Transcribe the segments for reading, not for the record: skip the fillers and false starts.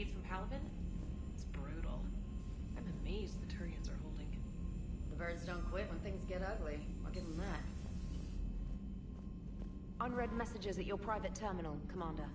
escaped from Palaven? It's brutal. I'm amazed the Turians are holding. The birds don't quit when things get ugly. I'll give them that. Unread messages at your private terminal, Commander.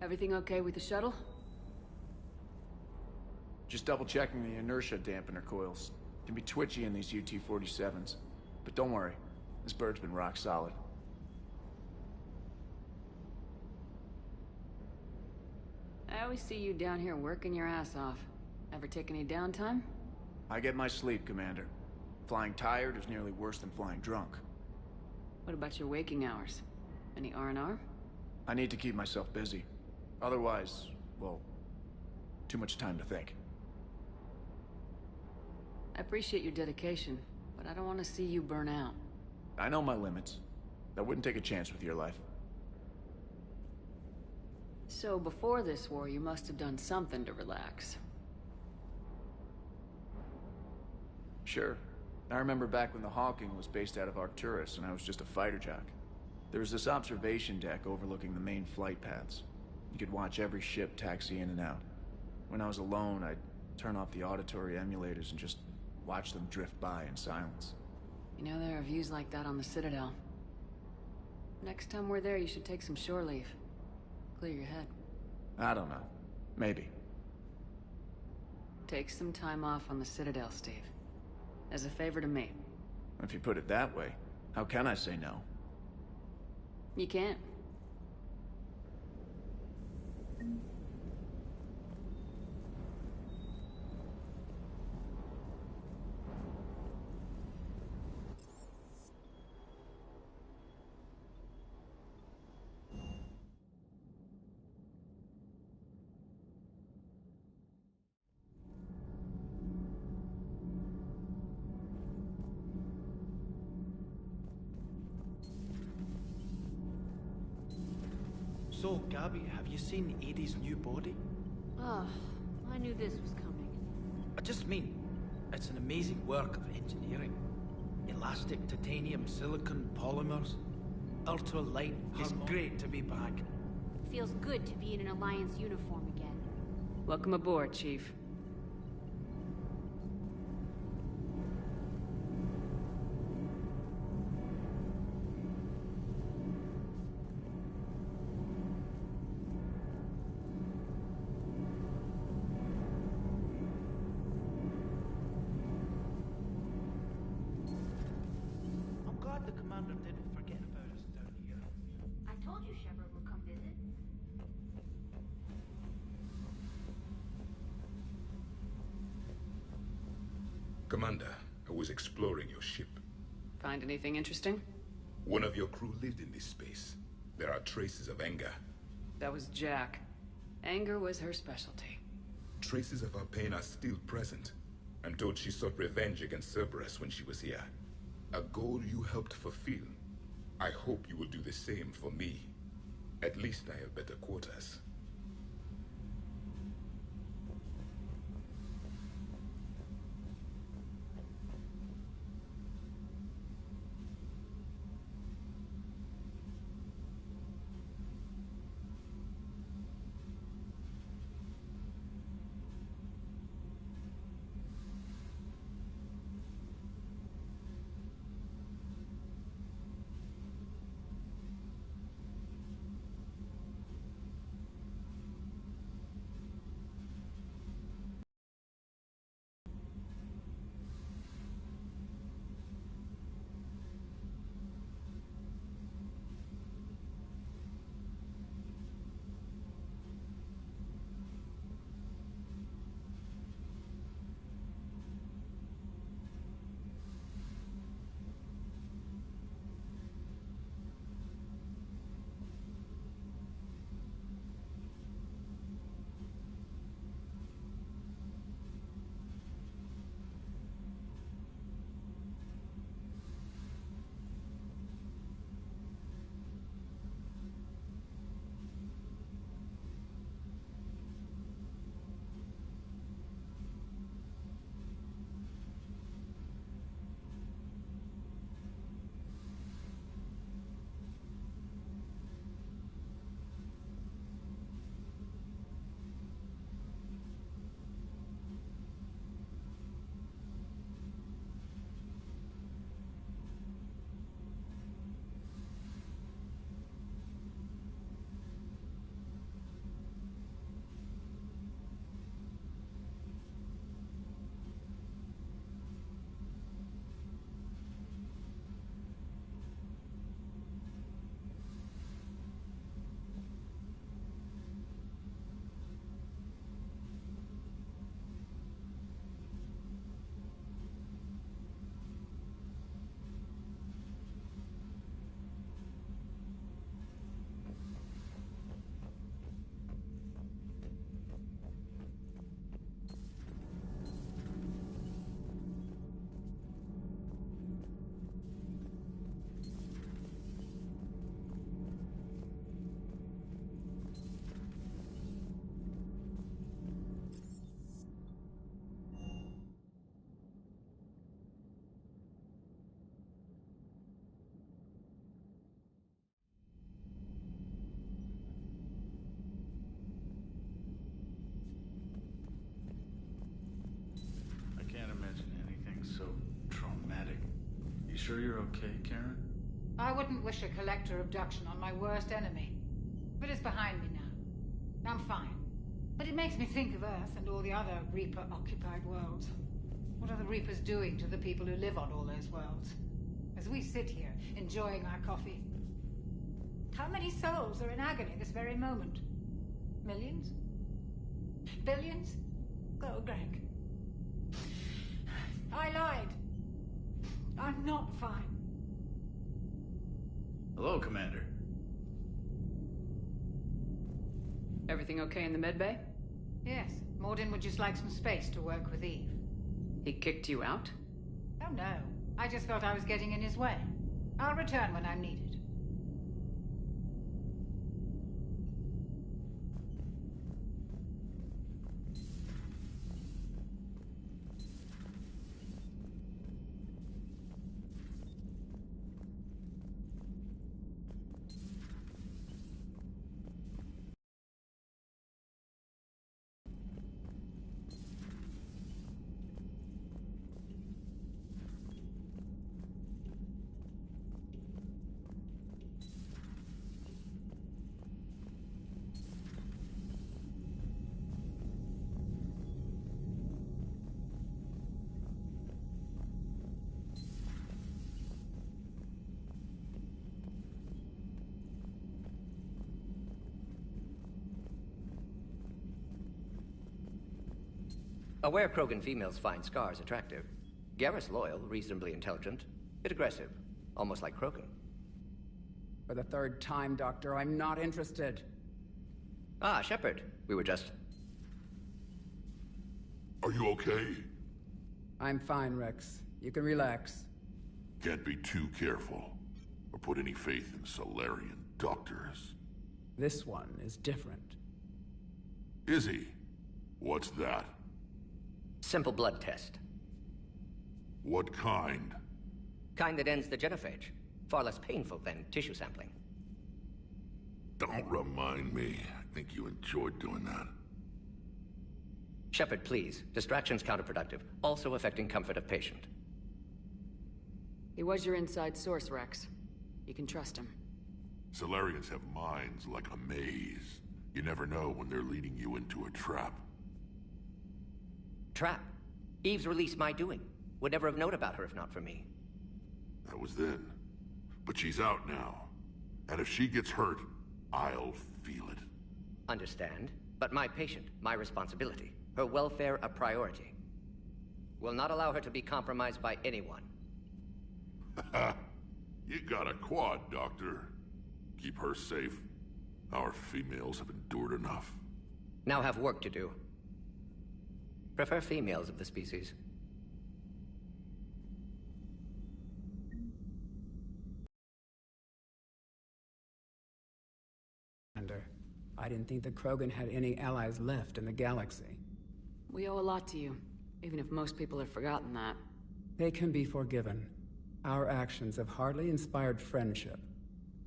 Everything okay with the shuttle? Just double-checking the inertia dampener coils. Can be twitchy in these UT-47s. But don't worry, this bird's been rock solid. I always see you down here working your ass off. Ever take any downtime? I get my sleep, Commander. Flying tired is nearly worse than flying drunk. What about your waking hours? Any R&R? I need to keep myself busy. Otherwise, well, too much time to think. I appreciate your dedication, but I don't want to see you burn out. I know my limits. I wouldn't take a chance with your life. So before this war, you must have done something to relax. Sure. I remember back when the Hawking was based out of Arcturus and I was just a fighter jock. There was this observation deck overlooking the main flight paths. You could watch every ship taxi in and out. When I was alone, I'd turn off the auditory emulators and just watch them drift by in silence. You know, there are views like that on the Citadel. Next time we're there, you should take some shore leave. Clear your head. I don't know. Maybe. Take some time off on the Citadel, Steve. As a favor to me. If you put it that way, how can I say no? You can't. So, Gabby, have you seen Edie's new body? Oh, I knew this was coming. I just mean, it's an amazing work of engineering. Elastic titanium, silicon, polymers, ultra-light. It's great to be back. Feels good to be in an Alliance uniform again. Welcome aboard, Chief. I'm glad the commander didn't forget about us down here. I told you Shepard would come visit. Commander, I was exploring your ship. Find anything interesting? One of your crew lived in this space. There are traces of anger. That was Jack. Anger was her specialty. Traces of her pain are still present. I'm told she sought revenge against Cerberus when she was here. A goal you helped fulfill. I hope you will do the same for me. At least I have better quarters. sure you're okay, Karen? I wouldn't wish a collector abduction on my worst enemy. But it's behind me now. I'm fine. But it makes me think of Earth and all the other Reaper-occupied worlds. What are the Reapers doing to the people who live on all those worlds? As we sit here, enjoying our coffee. How many souls are in agony this very moment? Millions? Billions? Go, Greg. I lied. I'm not fine. Hello, Commander. Everything okay in the medbay? Yes. Mordin would just like some space to work with Eve. He kicked you out? Oh no. I just felt I was getting in his way. I'll return when I'm needed. Aware Krogan females find scars attractive. Garrus loyal, reasonably intelligent, bit aggressive, almost like Krogan. For the third time, Doctor, I'm not interested. Ah, Shepard. We were just... Are you okay? I'm fine, Rex. You can relax. Can't be too careful, or put any faith in Solarian doctors. This one is different. Is he? What's that? Simple blood test. What kind? Kind that ends the genophage. Far less painful than tissue sampling. Don't remind me. I think you enjoyed doing that. Shepard, please. Distraction's counterproductive, also affecting comfort of patient. He was your inside source, Rex. You can trust him. Solarians have minds like a maze. You never know when they're leading you into a trap. Trap? Eve's release my doing. Would never have known about her if not for me. That was then. But she's out now. And if she gets hurt, I'll feel it. Understand. But my patient, my responsibility. Her welfare a priority. Will not allow her to be compromised by anyone. You got a quad, Doctor. Keep her safe. Our females have endured enough. Now have work to do. Prefer females of the species. I didn't think the Krogan had any allies left in the galaxy. We owe a lot to you, even if most people have forgotten that. They can be forgiven. Our actions have hardly inspired friendship.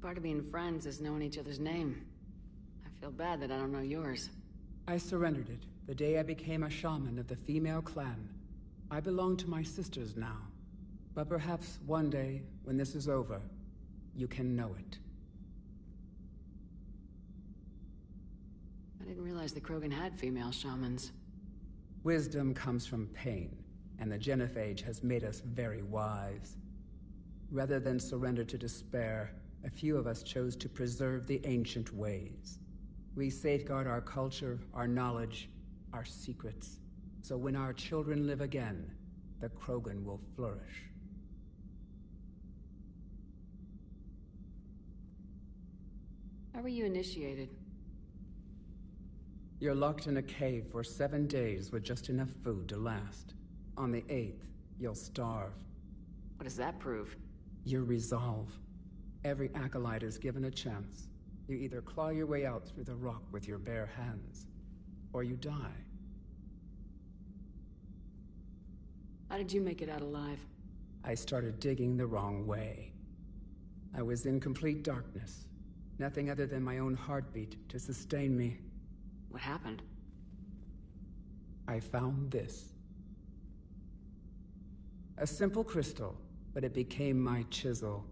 Part of being friends is knowing each other's name. I feel bad that I don't know yours. I surrendered it the day I became a shaman of the female clan. I belong to my sisters now. But perhaps one day, when this is over, you can know it. I didn't realize the Krogan had female shamans. Wisdom comes from pain, and the genophage has made us very wise. Rather than surrender to despair, a few of us chose to preserve the ancient ways. We safeguard our culture, our knowledge, our secrets, so when our children live again, the Krogan will flourish. How were you initiated? You're locked in a cave for 7 days with just enough food to last. On the 8th, you'll starve. What does that prove? Your resolve. Every acolyte is given a chance. You either claw your way out through the rock with your bare hands, or you die. How did you make it out alive? I started digging the wrong way. I was in complete darkness. Nothing other than my own heartbeat to sustain me. What happened? I found this. A simple crystal, but but it became my chisel.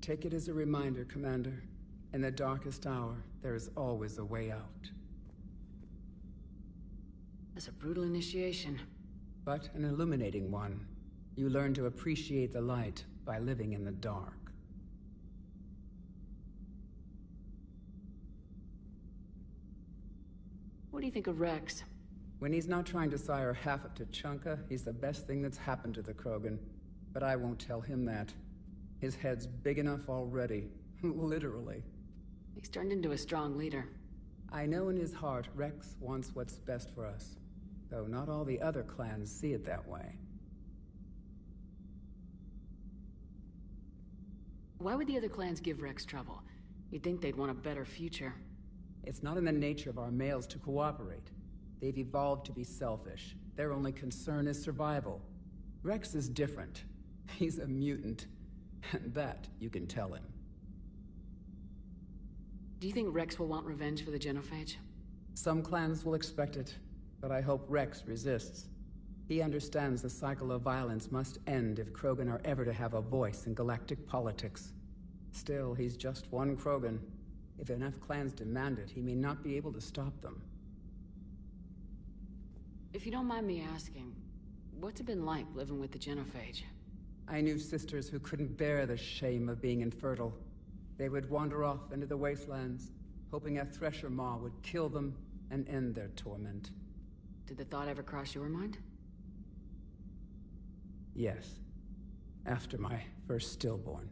Take it as a reminder, Commander. In the darkest hour, there is always a way out. That's a brutal initiation. But an illuminating one. You learn to appreciate the light by living in the dark. What do you think of Rex? When he's not trying to sire half of Tuchanka, he's the best thing that's happened to the Krogan. But I won't tell him that. His head's big enough already. Literally. He's turned into a strong leader. I know in his heart Rex wants what's best for us. Though not all the other clans see it that way. Why would the other clans give Rex trouble? You'd think they'd want a better future. It's not in the nature of our males to cooperate. They've evolved to be selfish. Their only concern is survival. Rex is different. He's a mutant. And that you can tell him. Do you think Rex will want revenge for the Genophage? Some clans will expect it, but I hope Rex resists. He understands the cycle of violence must end if Krogan are ever to have a voice in galactic politics. Still, he's just one Krogan. If enough clans demand it, he may not be able to stop them. If you don't mind me asking, what's it been like living with the Genophage? I knew sisters who couldn't bear the shame of being infertile. They would wander off into the wastelands, hoping a Thresher Maw would kill them and end their torment. Did the thought ever cross your mind? Yes. After my first stillborn.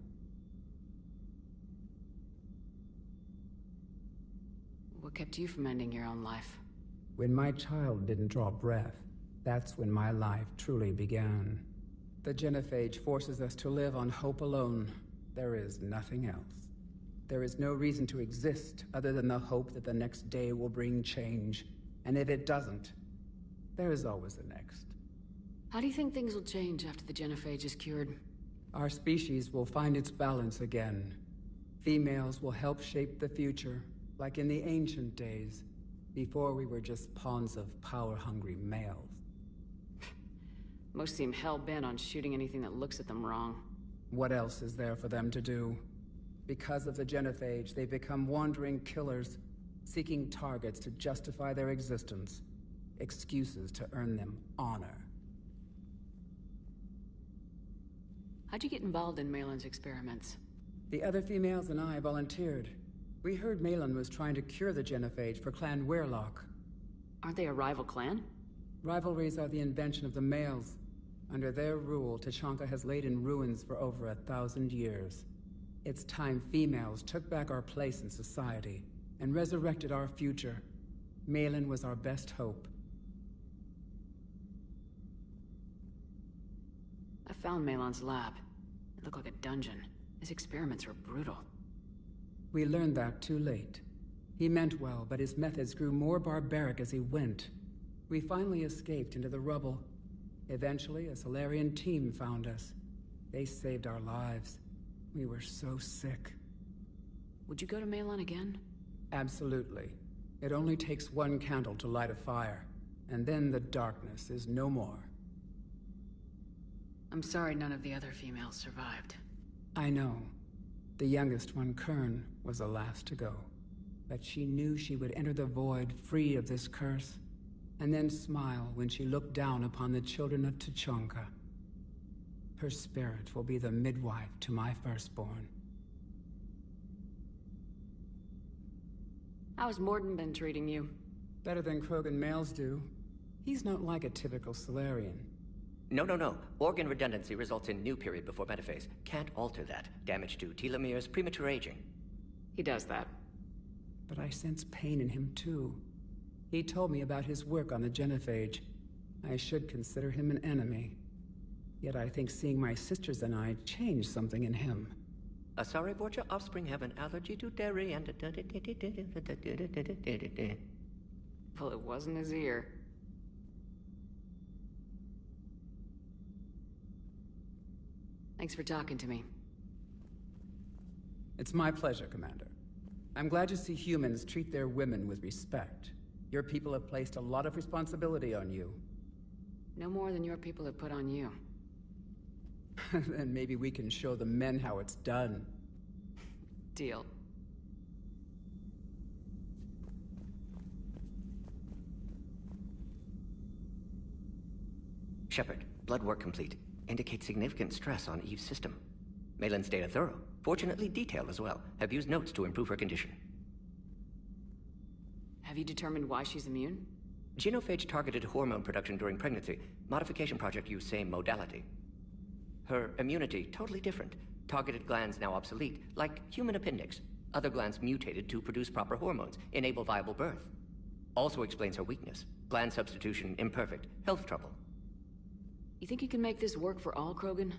What kept you from ending your own life? When my child didn't draw breath, that's when my life truly began. The Genophage forces us to live on hope alone. There is nothing else. There is no reason to exist other than the hope that the next day will bring change. And if it doesn't, there is always the next. How do you think things will change after the Genophage is cured? Our species will find its balance again. Females will help shape the future, like in the ancient days, before we were just pawns of power-hungry males. Most seem hell-bent on shooting anything that looks at them wrong. What else is there for them to do? Because of the Genophage, they become wandering killers, seeking targets to justify their existence, excuses to earn them honor. How'd you get involved in Malin's experiments? The other females and I volunteered. We heard Malin was trying to cure the Genophage for Clan Weirlock. Aren't they a rival clan? Rivalries are the invention of the males. Under their rule, Tuchanka has laid in ruins for over 1,000 years. It's time females took back our place in society and resurrected our future. Malin was our best hope. I found Malin's lab. It looked like a dungeon. His experiments were brutal. We learned that too late. He meant well, but his methods grew more barbaric as he went. We finally escaped into the rubble. Eventually, a Solarian team found us. They saved our lives. We were so sick. Would you go to Malin again? Absolutely. It only takes one candle to light a fire, and then the darkness is no more. I'm sorry none of the other females survived. I know. The youngest one, Kern, was the last to go. But she knew she would enter the void free of this curse, and then smile when she looked down upon the children of Tuchanka. Her spirit will be the midwife to my firstborn. How's Mordin been treating you? Better than Krogan males do. He's not like a typical Solarian. No. Organ redundancy results in new period before metaphase. Can't alter that. Damage to telomeres, premature aging. He does that. But I sense pain in him too. He told me about his work on the Genophage. I should consider him an enemy. Yet I think seeing my sisters and I changed something in him. Asari Borgia offspring have an allergy to dairy and... Well, it wasn't his ear. Thanks for talking to me. It's my pleasure, Commander. I'm glad to see humans treat their women with respect. Your people have placed a lot of responsibility on you. No more than your people have put on you. Then maybe we can show the men how it's done. Deal. Shepard, blood work complete. Indicates significant stress on Eve's system. Malin's data thorough. Fortunately detailed as well. Have used notes to improve her condition. Have you determined why she's immune? Genophage targeted hormone production during pregnancy. Modification project used same modality. Her immunity, totally different. Targeted glands now obsolete, like human appendix. Other glands mutated to produce proper hormones, enable viable birth. Also explains her weakness. Gland substitution imperfect. Health trouble. You think you can make this work for all Krogan?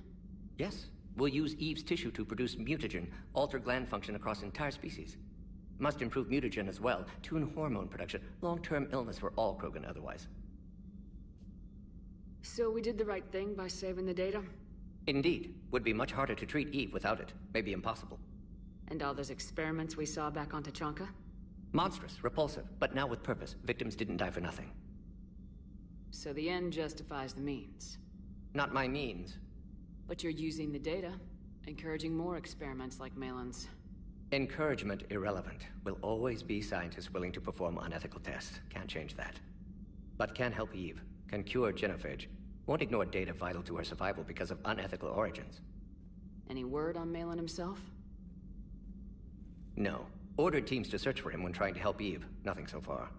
Yes. We'll use Eve's tissue to produce mutagen, alter gland function across entire species. Must improve mutagen as well, tune hormone production. Long-term illness for all Krogan otherwise. So we did the right thing by saving the data? Indeed. Would be much harder to treat Eve without it. Maybe impossible. And all those experiments we saw back on Tachanka? Monstrous, repulsive, but now with purpose. Victims didn't die for nothing. So the end justifies the means. Not my means. But you're using the data, encouraging more experiments like Malin's. Encouragement irrelevant. Will always be scientists willing to perform unethical tests. Can't change that. But can help Eve. Can cure genophage. Won't ignore data vital to her survival because of unethical origins. Any word on Malin himself? No. Ordered teams to search for him when trying to help Eve. Nothing so far.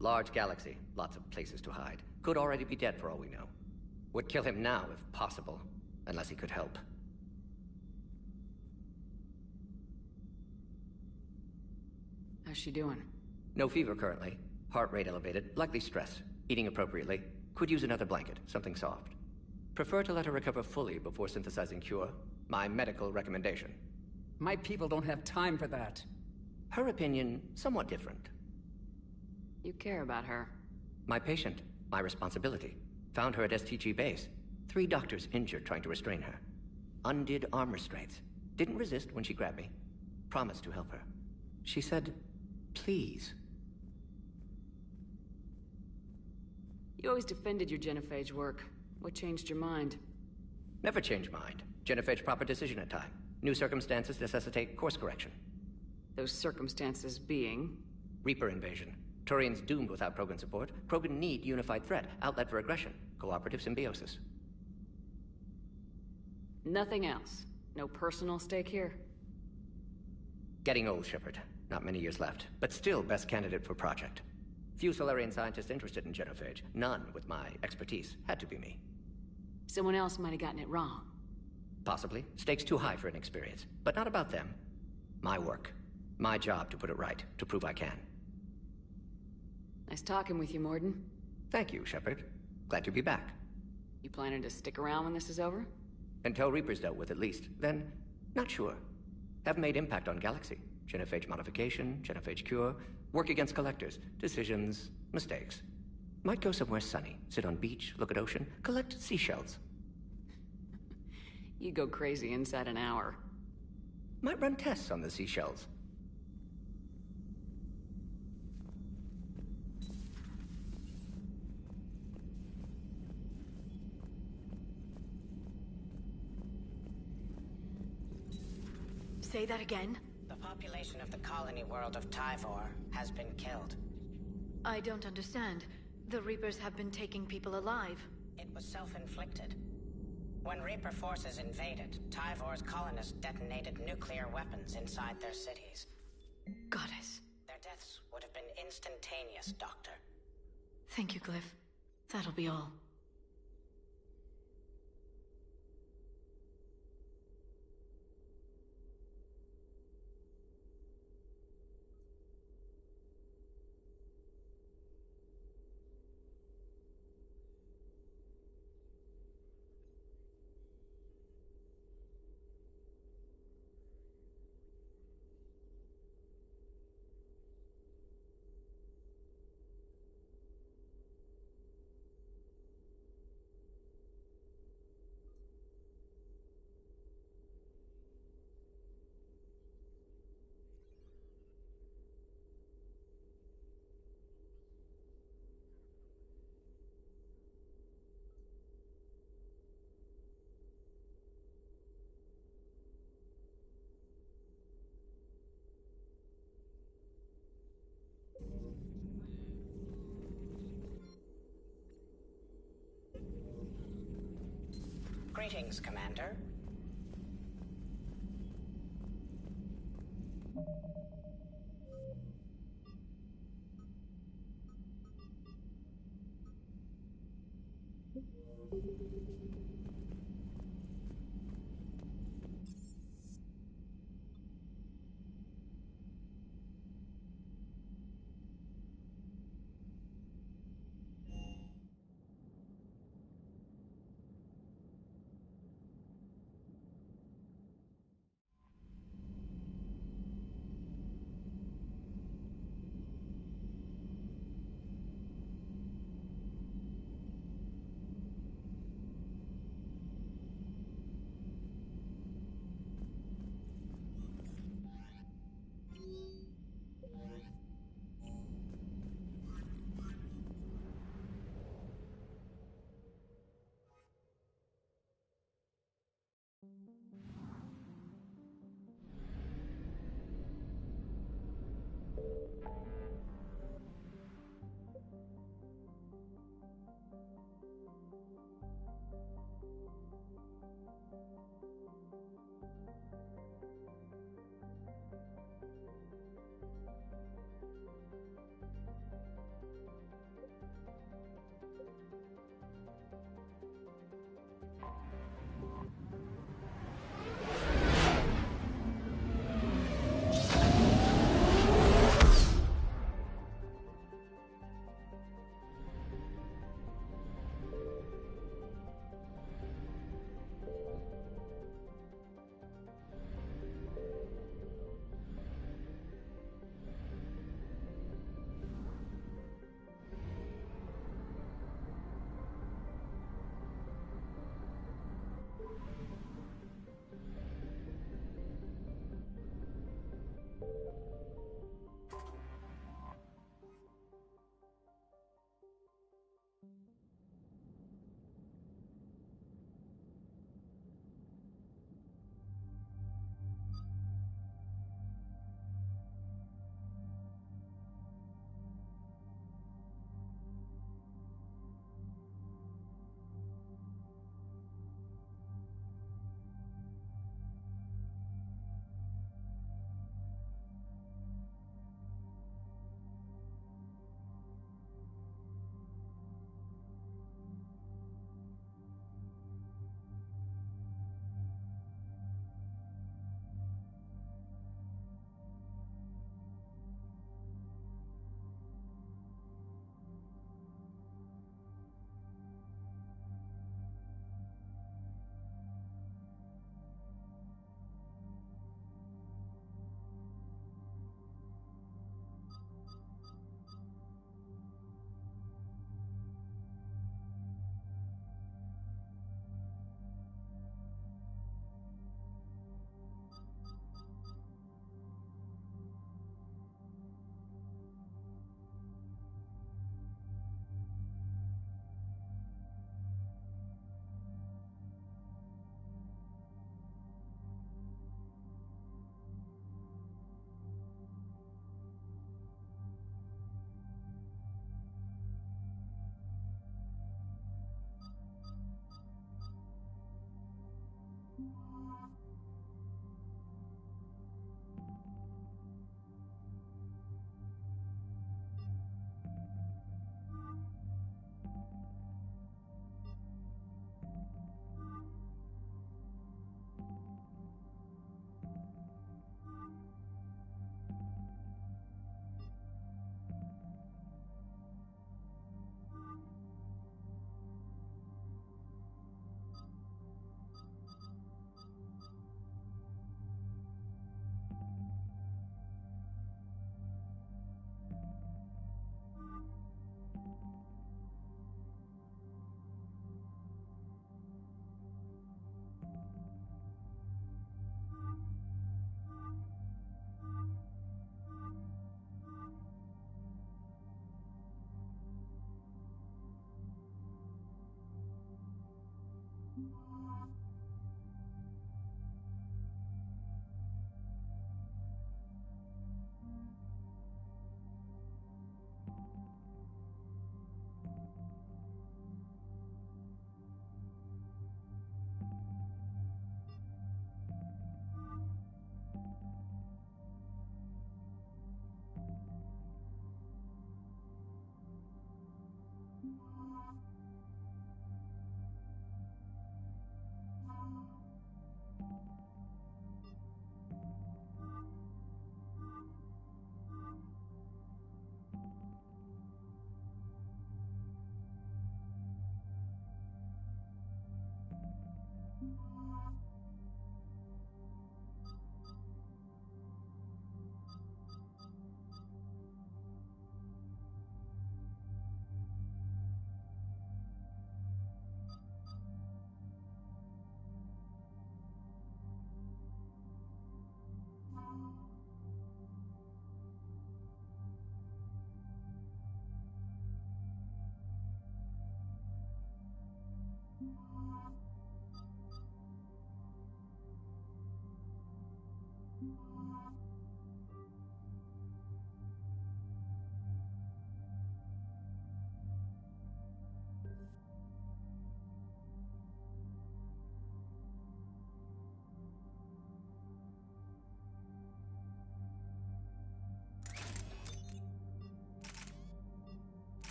Large galaxy. Lots of places to hide. Could already be dead for all we know. Would kill him now if possible. Unless he could help. How's she doing? No fever currently. Heart rate elevated. Likely stress. Eating appropriately. Could use another blanket. Something soft. Prefer to let her recover fully before synthesizing cure. My medical recommendation. My people don't have time for that. Her opinion, somewhat different. You care about her. My patient. My responsibility. Found her at STG base. 3 doctors injured trying to restrain her. Undid arm restraints. Didn't resist when she grabbed me. Promised to help her. She said, please. You always defended your genophage work. What changed your mind? Never change mind. Genophage proper decision at time. New circumstances necessitate course correction. Those circumstances being? Reaper invasion. Turians doomed without Krogan support. Krogan need unified threat. Outlet for aggression. Cooperative symbiosis. Nothing else? No personal stake here? Getting old, Shepard. Not many years left. But still best candidate for project. Few Solarian scientists interested in genophage. None with my expertise. Had to be me. Someone else might have gotten it wrong. Possibly. Stakes too high for inexperience. But not about them. My work. My job to put it right. To prove I can. Nice talking with you, Mordin. Thank you, Shepard. Glad to be back. You planning to stick around when this is over? Until Reaper's dealt with, at least. Then, not sure. Have made impact on Galaxy. Genophage modification, genophage cure, work against collectors, decisions, mistakes. Might go somewhere sunny, sit on beach, look at ocean, collect seashells. You go crazy inside an hour. Might run tests on the seashells. Say that again? The population of the colony world of Tyvor has been killed. I don't understand. The Reapers have been taking people alive. It was self-inflicted. When Reaper forces invaded, Tyvor's colonists detonated nuclear weapons inside their cities. Goddess. Their deaths would have been instantaneous, Doctor. Thank you, Glyph. That'll be all. Greetings, Commander.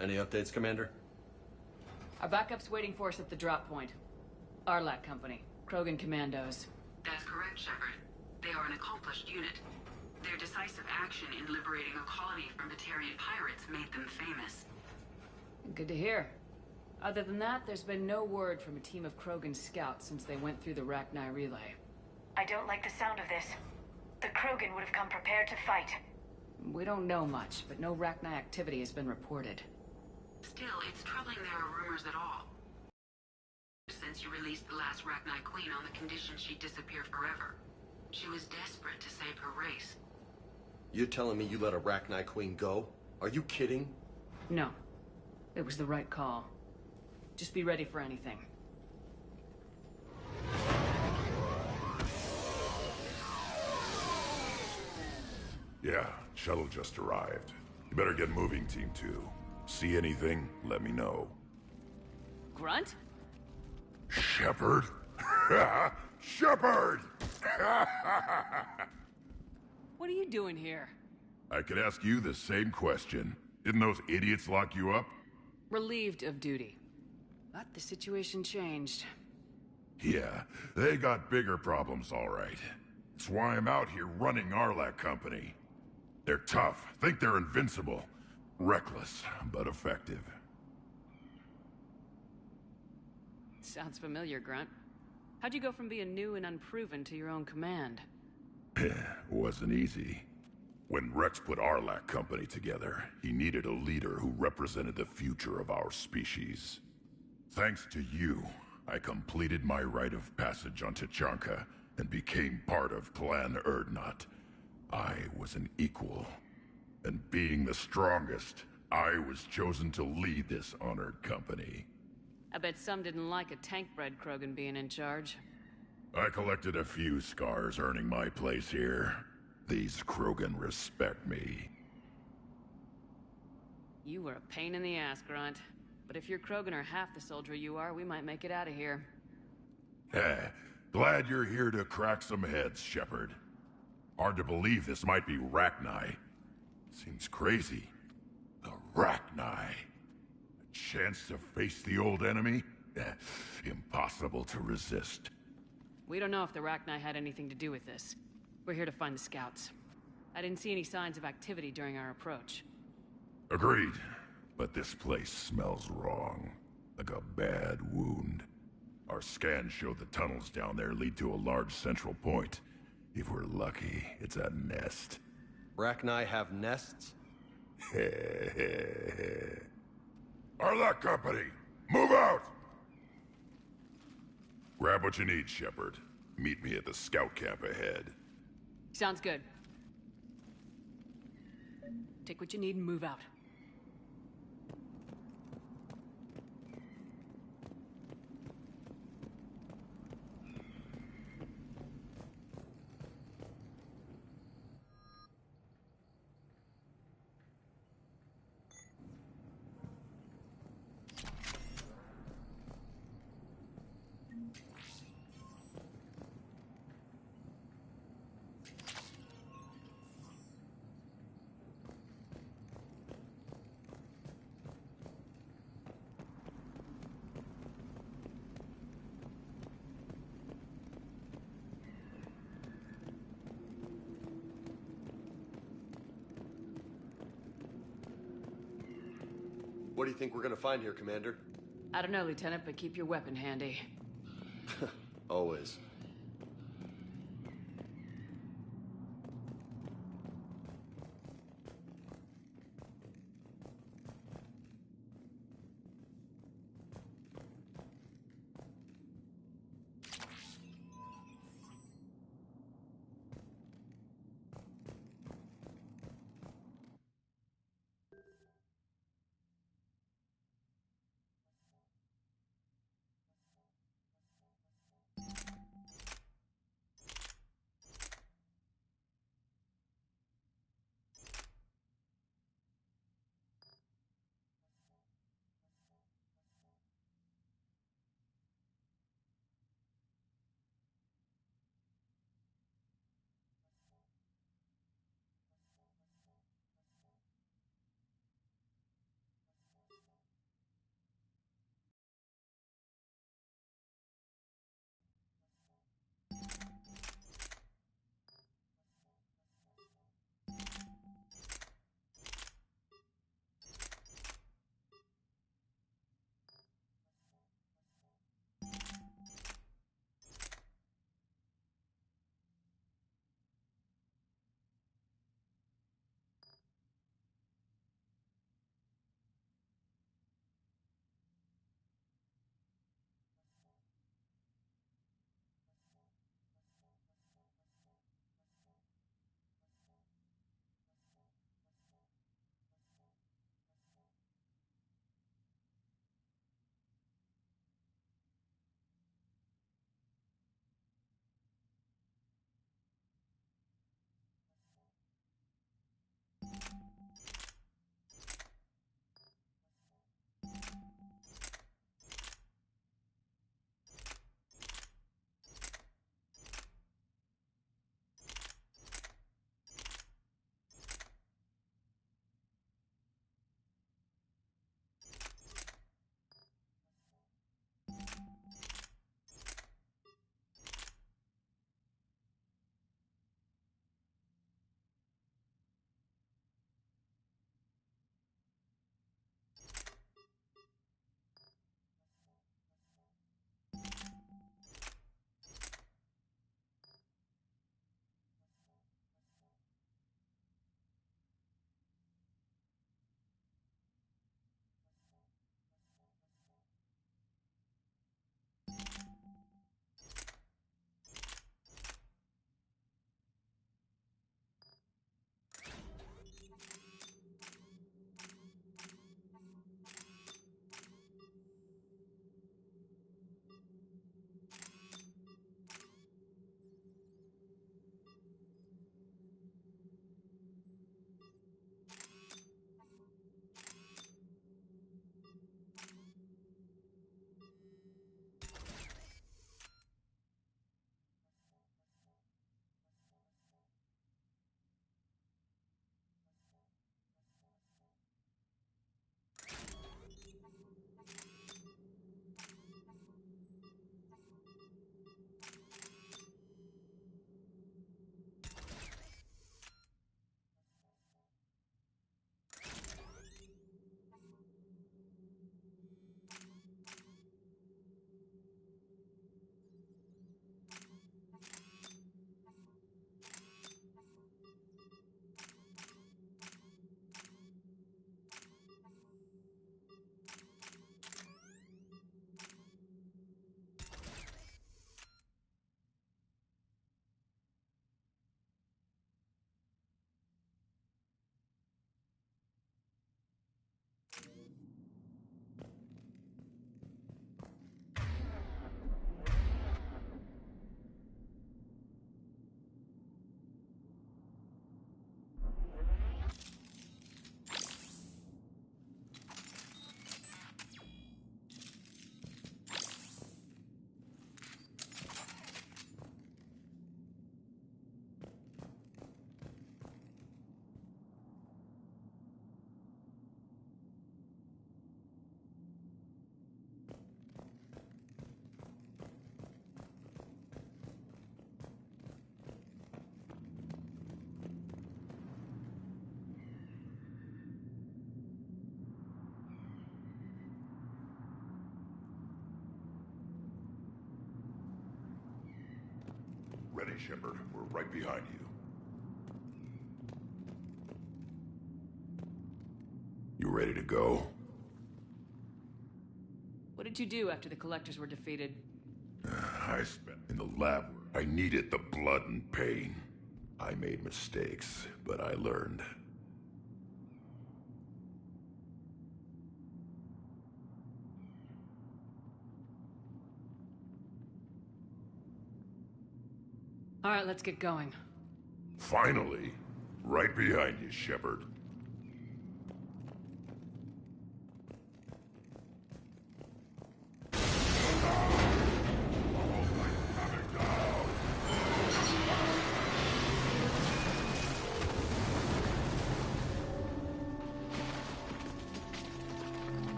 Any updates, Commander? Our backup's waiting for us at the drop point. Arlac Company, Krogan Commandos. That's correct, Shepard. They are an accomplished unit. Their decisive action in liberating a colony from Batarian pirates made them famous. Good to hear. Other than that, there's been no word from a team of Krogan scouts since they went through the Rachni relay. I don't like the sound of this. The Krogan would have come prepared to fight. We don't know much, but no Rachni activity has been reported. Still, it's troubling there are rumors at all. Since you released the last Rachni Queen on the condition she'd disappear forever. She was desperate to save her race. You telling me you let a Rachni Queen go? Are you kidding? No. It was the right call. Just be ready for anything. Yeah, shuttle just arrived. You better get moving, Team 2. See anything, let me know. Grunt? Shepard? Shepard! What are you doing here? I could ask you the same question. Didn't those idiots lock you up? Relieved of duty. But the situation changed. Yeah, they got bigger problems, all right. That's why I'm out here running Arlac Company. They're tough, think they're invincible. Reckless, but effective. Sounds familiar, Grunt. How'd you go from being new and unproven to your own command? Wasn't easy. When Rex put Arlac Company together, he needed a leader who represented the future of our species. Thanks to you, I completed my rite of passage on Tuchanka and became part of Clan Urdnot. I was an equal. And being the strongest, I was chosen to lead this honored company. I bet some didn't like a tank-bred Krogan being in charge. I collected a few scars earning my place here. These Krogan respect me. You were a pain in the ass, Grunt. But if your Krogan are half the soldier you are, we might make it out of here. Glad you're here to crack some heads, Shepard. Hard to believe this might be Rachni. Seems crazy. The Rachni. A chance to face the old enemy? Impossible to resist. We don't know if the Rachni had anything to do with this. We're here to find the scouts. I didn't see any signs of activity during our approach. Agreed. But this place smells wrong. Like a bad wound. Our scans show the tunnels down there lead to a large central point. If we're lucky, it's a nest. Rachni have nests? Arlac Company! Move out! Grab what you need, Shepard. Meet me at the scout camp ahead. Sounds good. Take what you need and move out. What do you think we're gonna find here, Commander? I don't know, Lieutenant, but keep your weapon handy. Always. Ready, Shepard. We're right behind you. You ready to go? What did you do after the Collectors were defeated? I spent in the lab. I needed the blood and pain. I made mistakes, but I learned. All right, let's get going. Finally! Right behind you, Shepard.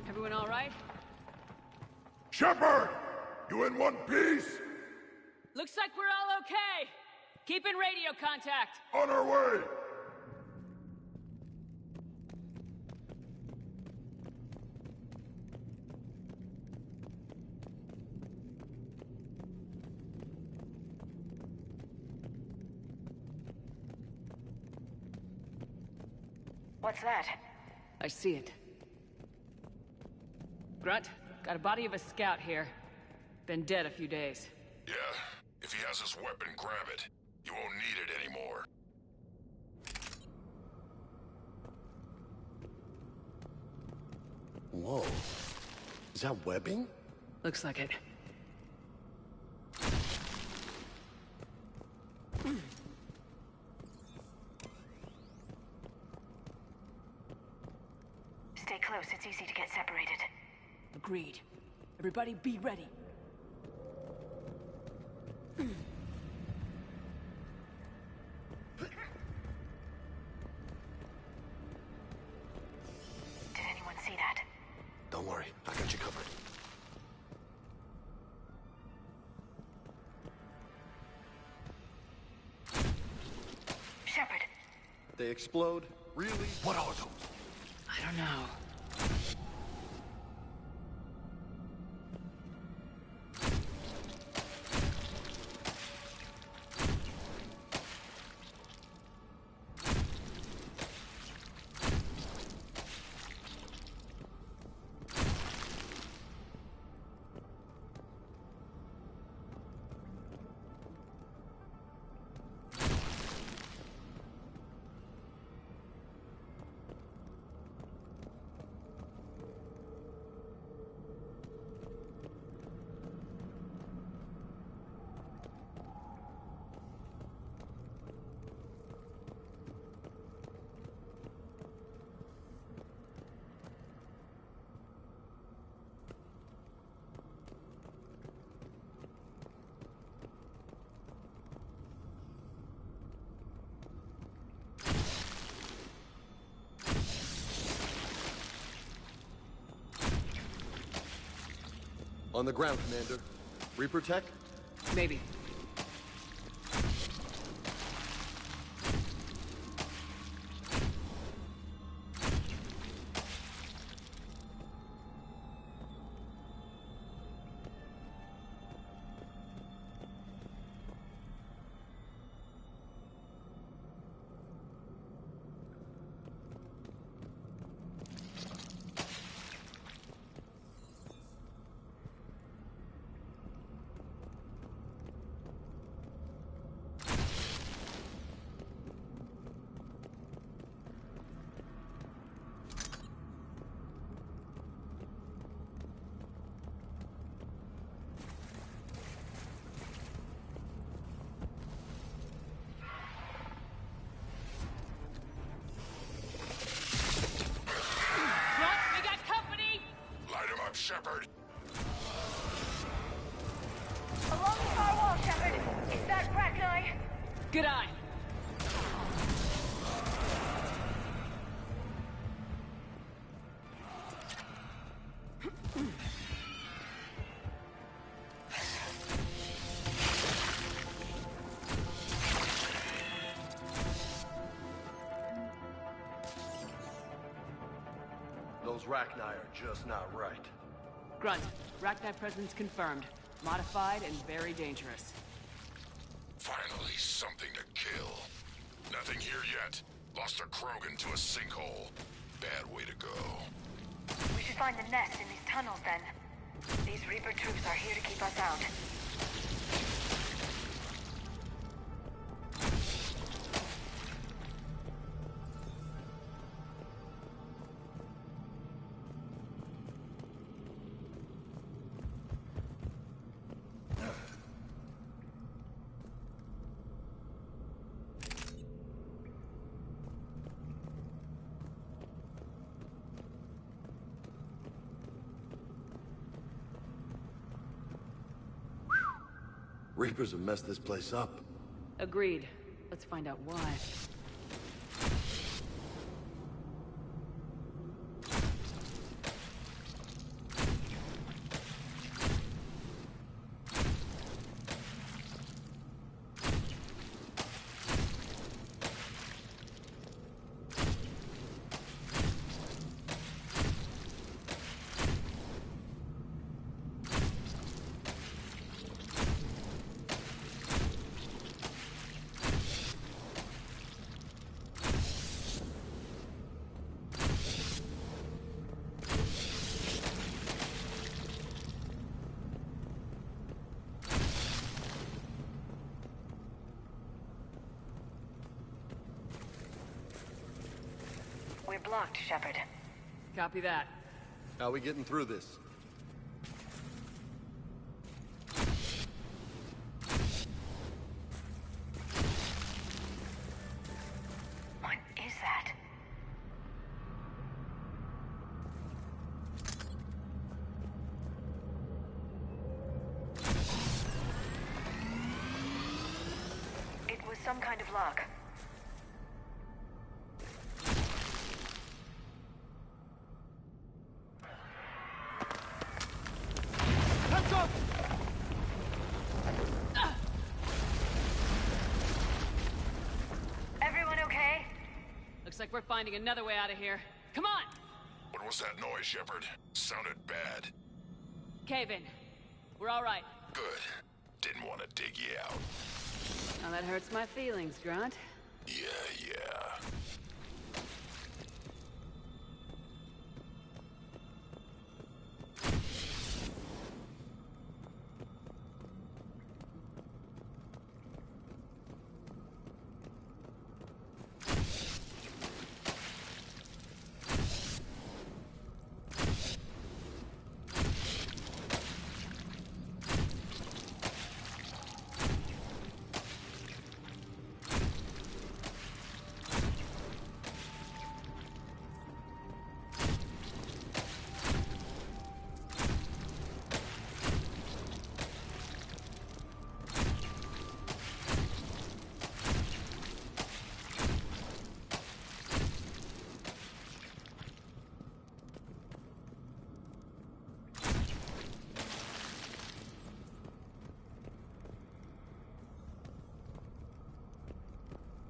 Everyone all right? Shepard! You in one piece? Looks like we're all okay! Keep in radio contact! On our way! What's that? I see it. Grunt, got a body of a scout here. Been dead a few days. Yeah. If he has his weapon, grab it. You won't need it anymore. Whoa. Is that webbing? Looks like it. Stay close, it's easy to get separated. Agreed. Everybody be ready. Did anyone see that? Don't worry, I got you covered. Shepard. They explode? Really? What are those? I don't know. On the ground, Commander. Reaper tech? Maybe. Shepard! Along the far wall, Shepard. Is that Rachni? Good eye. Those Rachni are just not right. Grunt, Rachni presence confirmed. Modified and very dangerous. Finally, something to kill. Nothing here yet. Lost a Krogan to a sinkhole. Bad way to go. We should find the nest in these tunnels then. These Reaper troops are here to keep us out. Reapers have messed this place up. Agreed. Let's find out why. We're blocked, Shepard. Copy that. How are we getting through this? What is that? It was some kind of lock. Looks like we're finding another way out of here. Come on! What was that noise, Shepard? Sounded bad. Cave in. We're all right. Good. Didn't want to dig you out. Now that hurts my feelings, Grunt. Yeah.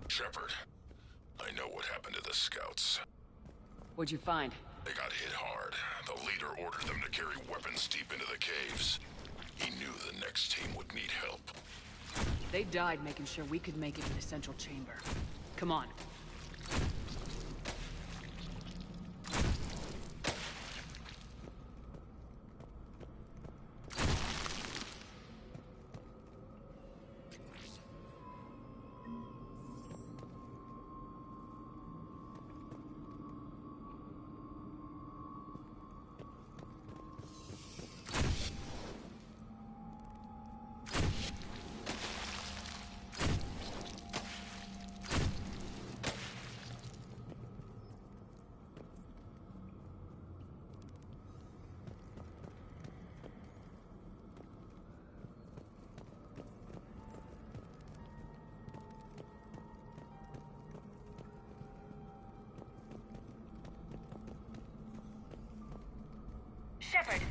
Shepard, I know what happened to the scouts. What'd you find? They got hit hard. The leader ordered them to carry weapons deep into the caves. He knew the next team would need help. They died making sure we could make it to the central chamber. Come on. Shepard!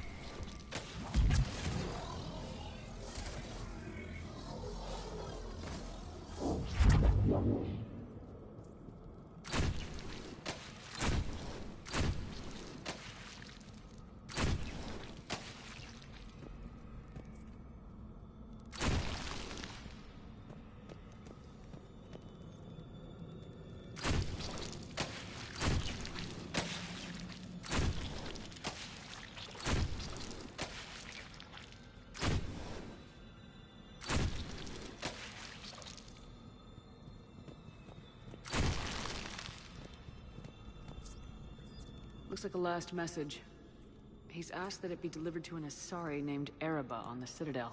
like a last message. He's asked that it be delivered to an Asari named Ereba on the Citadel.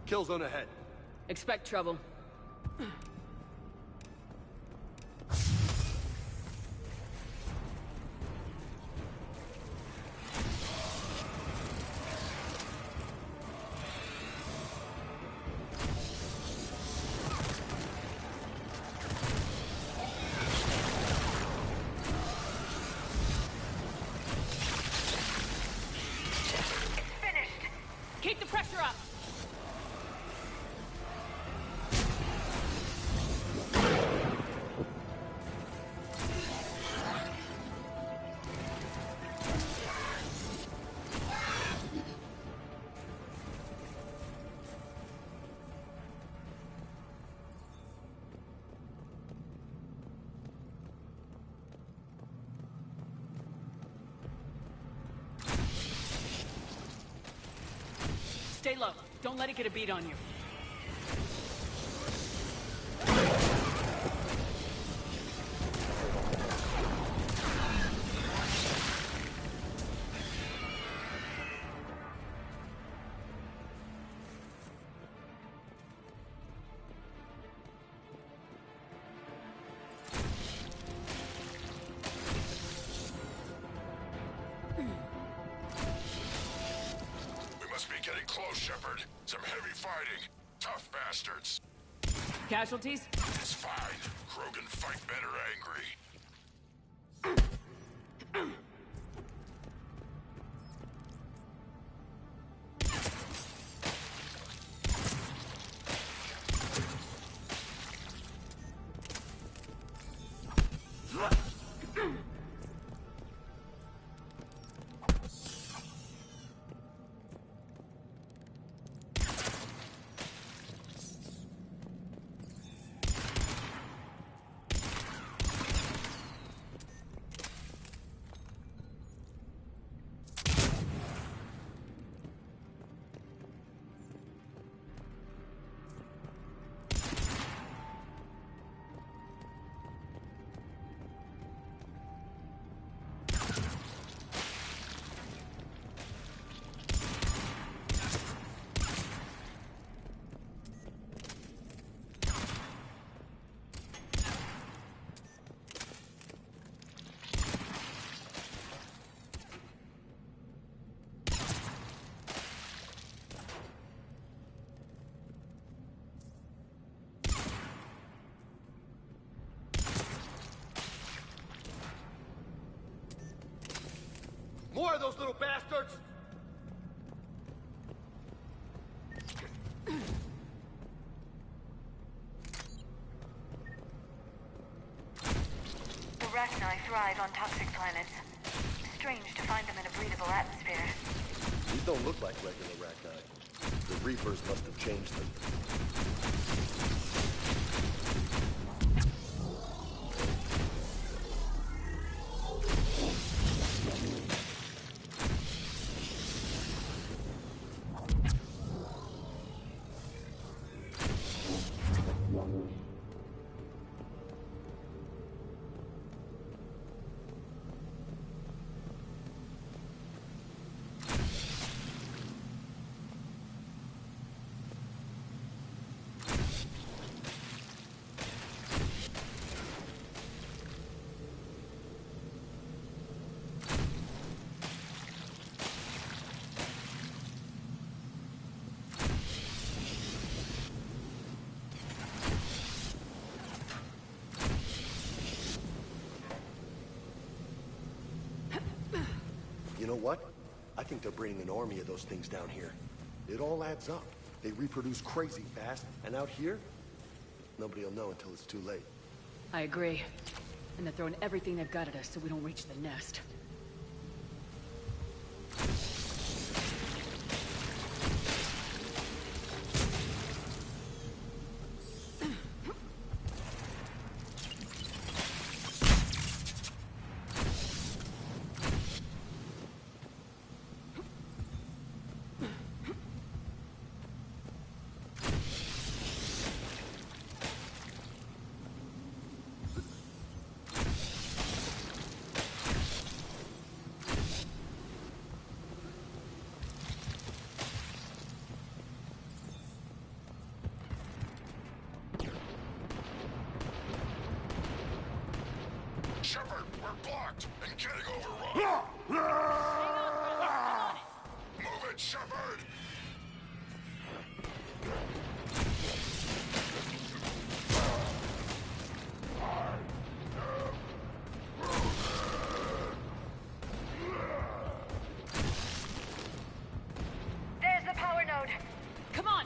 Kill zone ahead. Expect trouble. Keep the pressure up! Stay low. Don't let it get a beat on you. Getting close, Shepard. Some heavy fighting. Tough bastards. Casualties? It's fine. Krogan fight better angry. More of those little bastards! The Rachni thrive on toxic planets. Strange to find them in a breathable atmosphere. These don't look like regular Rachni. The Reapers must have changed them. You know what? I think they're bringing an army of those things down here. It all adds up. They reproduce crazy fast, and out here, nobody will know until it's too late. I agree. And they're throwing everything they've got at us so we don't reach the nest. watch. And getting overrun! Move it, Shepard! There's the power node. Come on!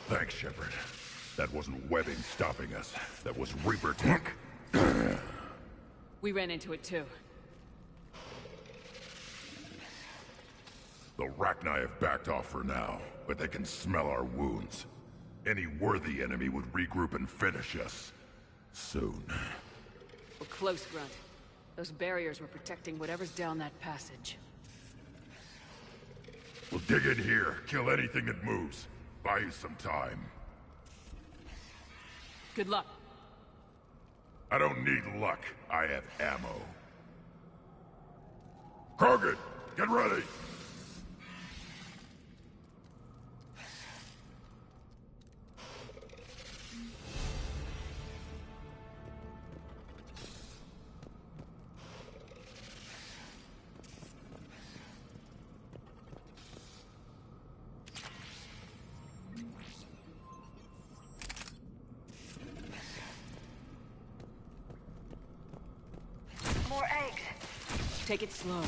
Thanks, Shepard. That wasn't webbing stopping us. That was Reaper tech. We ran into it too. The Rachni have backed off for now, but they can smell our wounds. Any worthy enemy would regroup and finish us. Soon. We're close, Grunt. Those barriers were protecting whatever's down that passage. We'll dig in here, kill anything that moves. Buy you some time. Good luck. I don't need luck. I have ammo. Krogan, get ready! More eggs. Take it slow.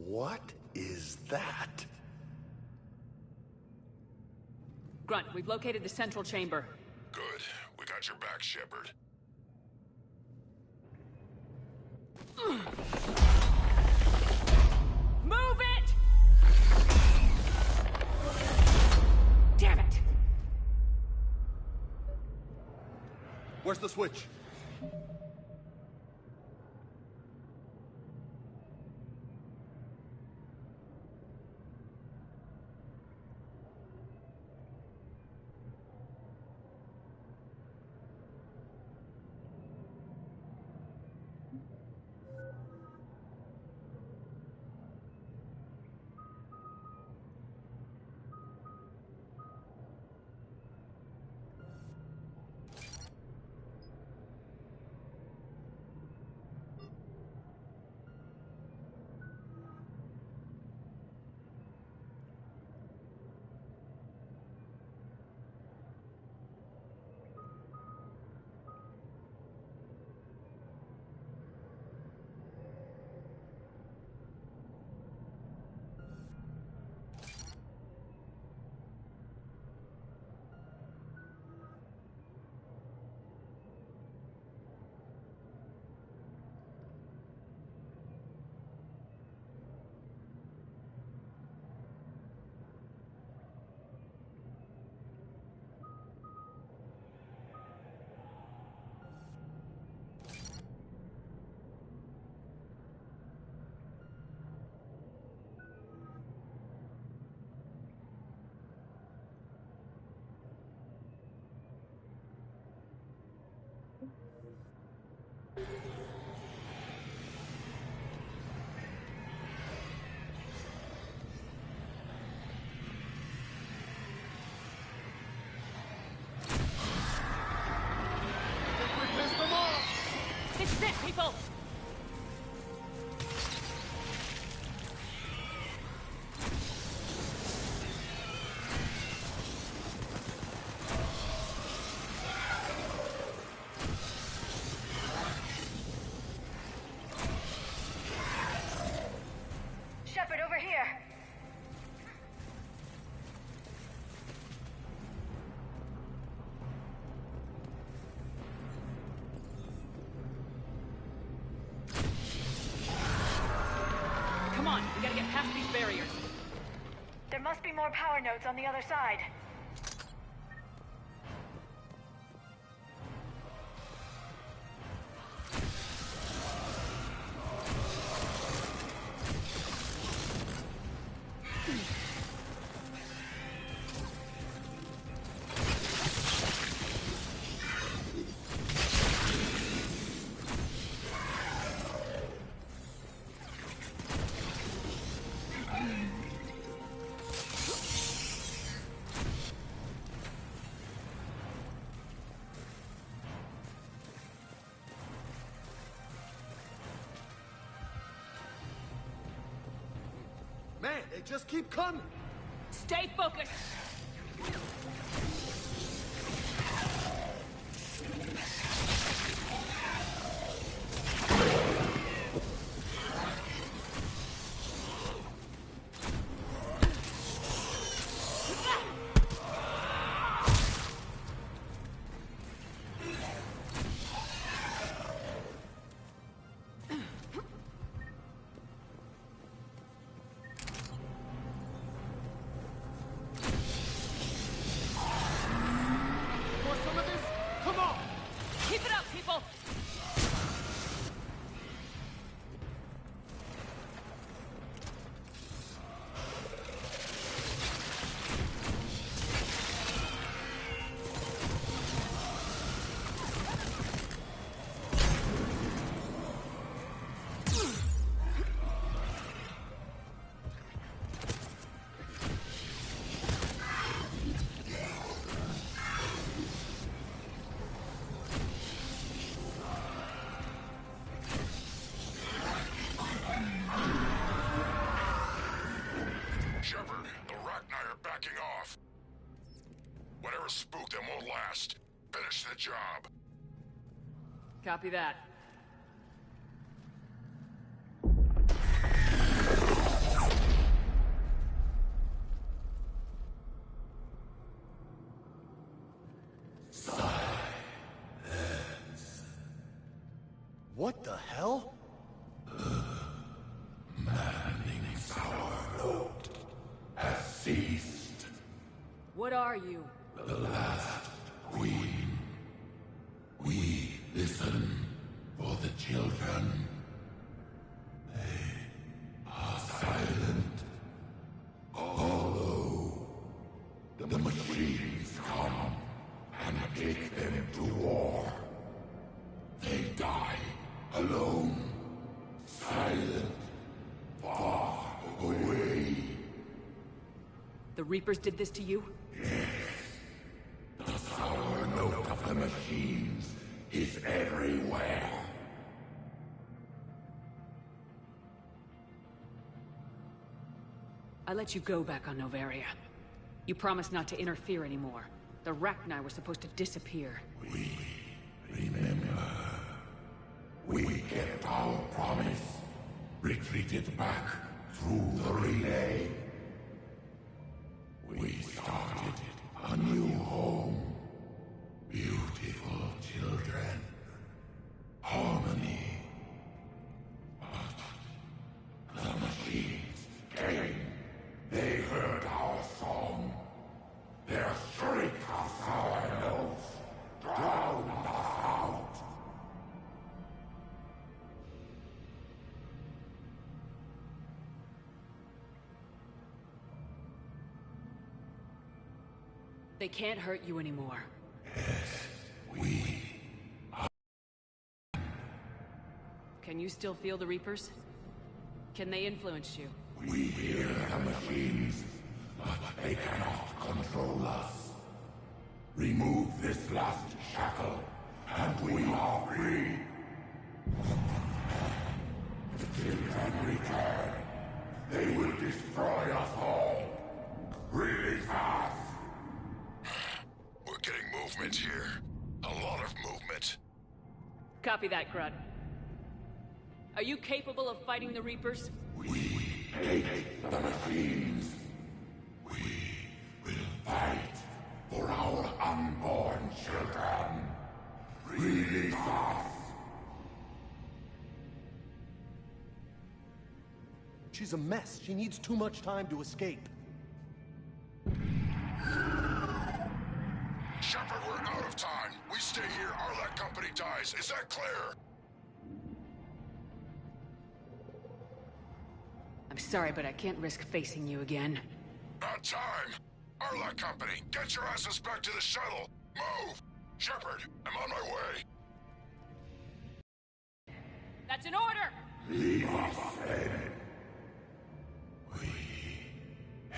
What is that? Grunt, we've located the central chamber. Good. We got your back, Shepard. Move it! Damn it! Where's the switch? This is it, people! Shepard, over here. We gotta get past these barriers. There must be more power nodes on the other side. Man, they just keep coming. Stay focused. Shepard, the Rachni are backing off. Whatever spooked them won't last. Finish the job. Copy that. What the hell? Manning's power node has ceased. What are you? The last queen. We listen for the children. They are silent. Although the machines come and take them to war, they die alone, silent, far away. The Reapers did this to you? The sour note of the machines is everywhere. I let you go back on Noveria. You promised not to interfere anymore. The Rachni were supposed to disappear. Remember, we kept our promise. Retreated back through the relay. We started a new home. Beautiful children. Harmony. But the machines came. They heard our song. Their shriek of sour notes drowned us out. They can't hurt you anymore. We... Can you still feel the Reapers? Can they influence you? We hear the machines, but they cannot control us. Remove this last shackle, and we are free. The children return. They will destroy us all. Really fast. We're getting movement here. A lot of movement. Copy that, Grunt. Are you capable of fighting the Reapers? We hate the machines. We will fight for our unborn children. Really fast. She's a mess. She needs too much time to escape. Shepard, we're out of time. We stay here, Arlac Company dies. Is that clear? I'm sorry, but I can't risk facing you again. Not time. Arlac Company, get your asses back to the shuttle. Move! Shepard, I'm on my way. That's an order! Leave us, then. We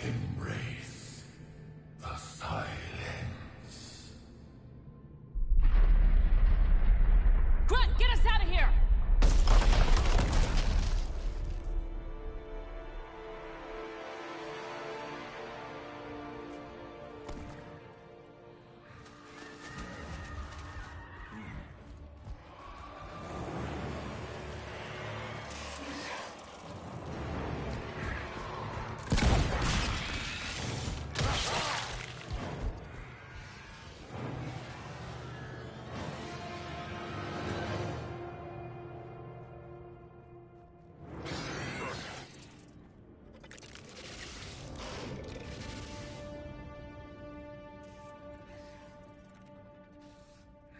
embrace the silence. Grunt, get us out of here!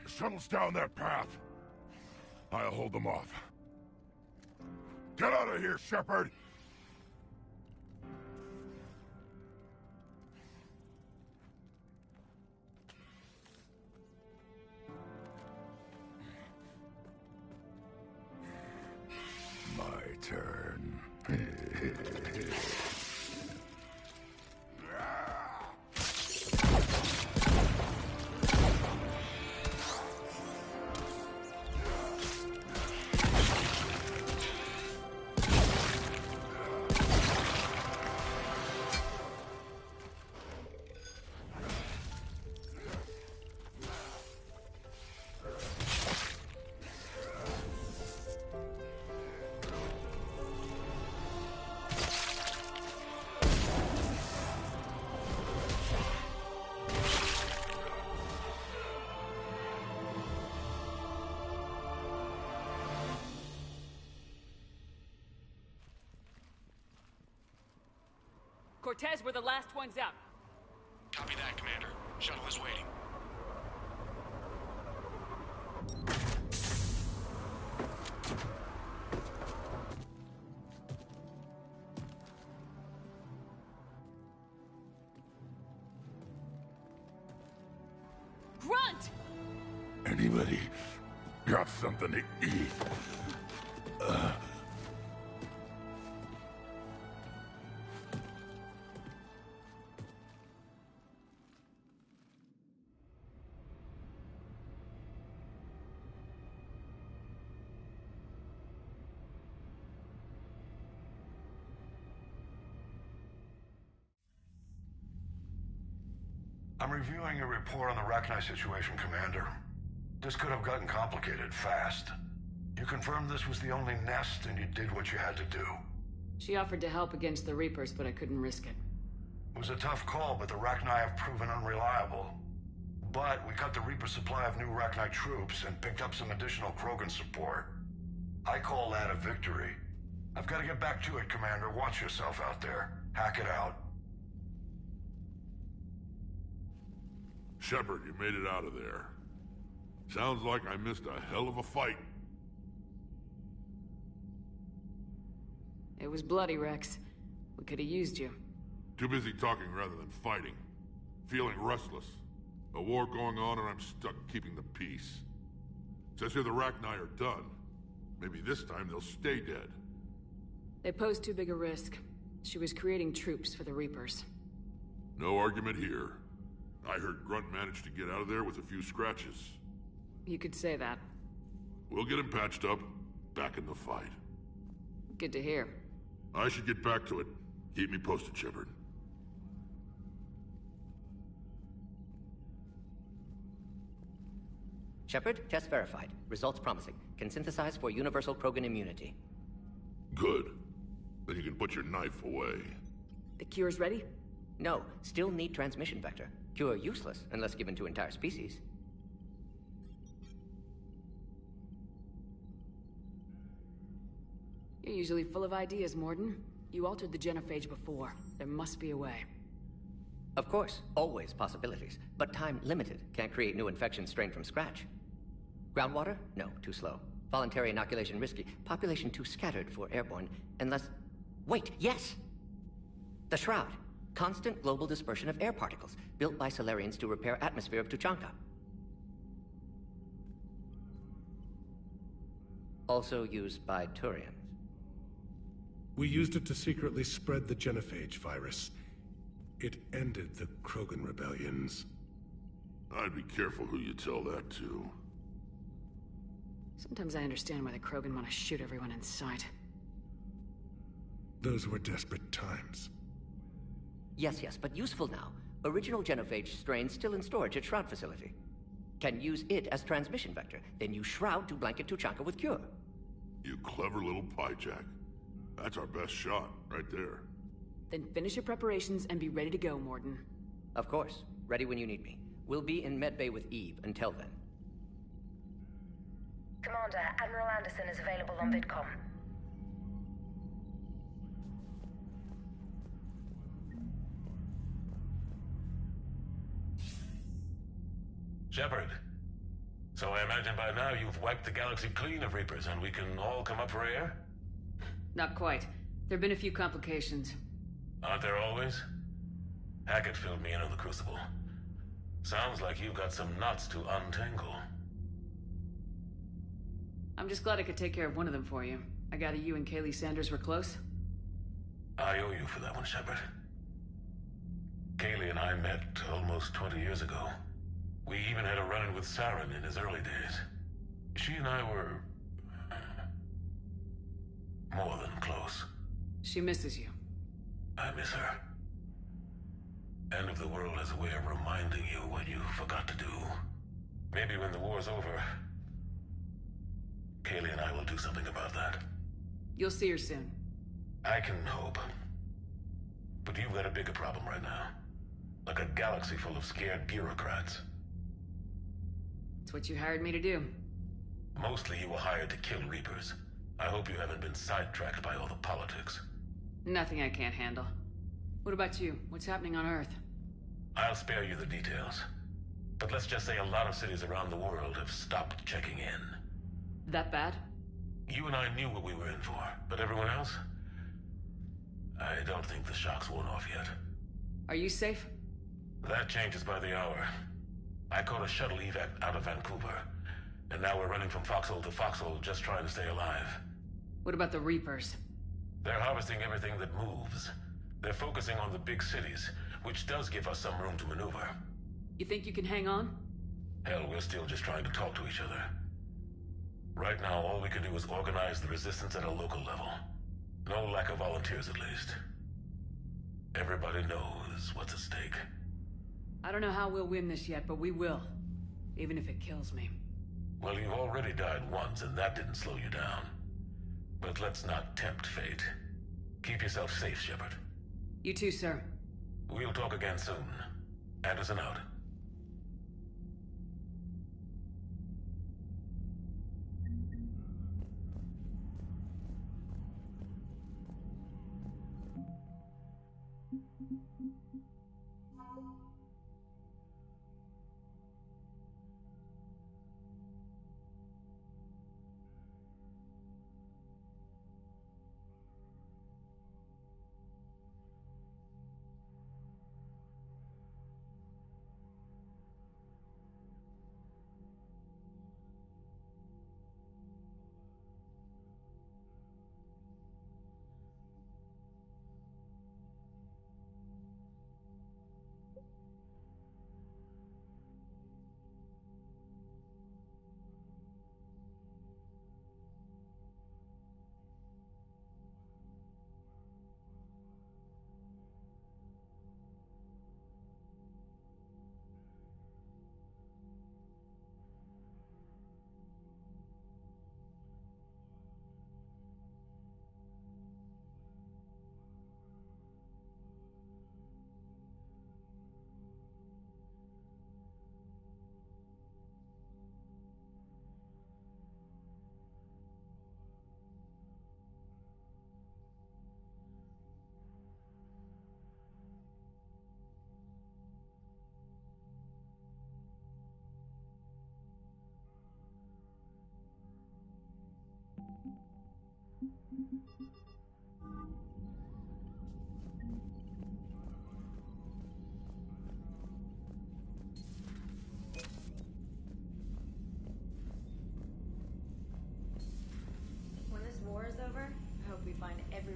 Shuttle's down that path. I'll hold them off. Get out of here, Shepard! My turn. Cortez, we're the last ones out. Copy that, Commander. Shuttle is waiting. Grunt! Anybody got something to eat? I'm reviewing your report on the Rachni situation, Commander. This could have gotten complicated fast. You confirmed this was the only nest and you did what you had to do. She offered to help against the Reapers, but I couldn't risk it. It was a tough call, but the Rachni have proven unreliable. But we cut the Reaper supply of new Rachni troops and picked up some additional Krogan support. I call that a victory. I've got to get back to it, Commander. Watch yourself out there. Hack it out. Shepard, you made it out of there. Sounds like I missed a hell of a fight. It was bloody, Rex. We could have used you. Too busy talking rather than fighting. Feeling restless. A war going on and I'm stuck keeping the peace. Says here the Rachni are done. Maybe this time they'll stay dead. They posed too big a risk. She was creating troops for the Reapers. No argument here. I heard Grunt managed to get out of there with a few scratches. You could say that. We'll get him patched up, back in the fight. Good to hear. I should get back to it. Keep me posted, Shepard. Shepard, test verified. Results promising. Can synthesize for universal Krogan immunity. Good. Then you can put your knife away. The cure's ready? No, still need transmission vector. Cure useless, unless given to entire species. You're usually full of ideas, Mordin. You altered the genophage before. There must be a way. Of course, always possibilities, but time limited. Can't create new infections strained from scratch. Groundwater? No, too slow. Voluntary inoculation risky. Population too scattered for airborne, unless... Wait, yes! The Shroud. Constant global dispersion of air particles, built by Solarians to repair atmosphere of Tuchanka. Also used by Turians. We used it to secretly spread the genophage virus. It ended the Krogan rebellions. I'd be careful who you tell that to. Sometimes I understand why the Krogan want to shoot everyone in sight. Those were desperate times. Yes, but useful now. Original genophage strains still in storage at Shroud facility. Can use it as transmission vector, then use Shroud to blanket Tuchanka with cure. You clever little pyjak. That's our best shot, right there. Then finish your preparations and be ready to go, Mordin. Of course. Ready when you need me. We'll be in medbay with Eve until then. Commander, Admiral Anderson is available on VidCom. Shepard. So I imagine by now you've wiped the galaxy clean of Reapers and we can all come up for air? Not quite. There've been a few complications. Aren't there always? Hackett filled me in on the Crucible. Sounds like you've got some knots to untangle. I'm just glad I could take care of one of them for you. I gather you and Kaylee Sanders were close? I owe you for that one, Shepard. Kaylee and I met almost 20 years ago. We even had a run-in with Saren in his early days. She and I were... more than close. She misses you. I miss her. End of the world has a way of reminding you what you forgot to do. Maybe when the war's over, Kaylee and I will do something about that. You'll see her soon. I can hope. But you've got a bigger problem right now. Like a galaxy full of scared bureaucrats. It's what you hired me to do. Mostly you were hired to kill Reapers. I hope you haven't been sidetracked by all the politics. Nothing I can't handle. What about you? What's happening on Earth? I'll spare you the details. But let's just say a lot of cities around the world have stopped checking in. That bad? You and I knew what we were in for, but everyone else? I don't think the shock's worn off yet. Are you safe? That changes by the hour. I caught a shuttle evac out of Vancouver, and now we're running from foxhole to foxhole just trying to stay alive. What about the Reapers? They're harvesting everything that moves. They're focusing on the big cities, which does give us some room to maneuver. You think you can hang on? Hell, we're still just trying to talk to each other. Right now, all we can do is organize the resistance at a local level. No lack of volunteers, at least. Everybody knows what's at stake. I don't know how we'll win this yet, but we will. Even if it kills me. Well, you've already died once, and that didn't slow you down. But let's not tempt fate. Keep yourself safe, Shepard. You too, sir. We'll talk again soon. Anderson out.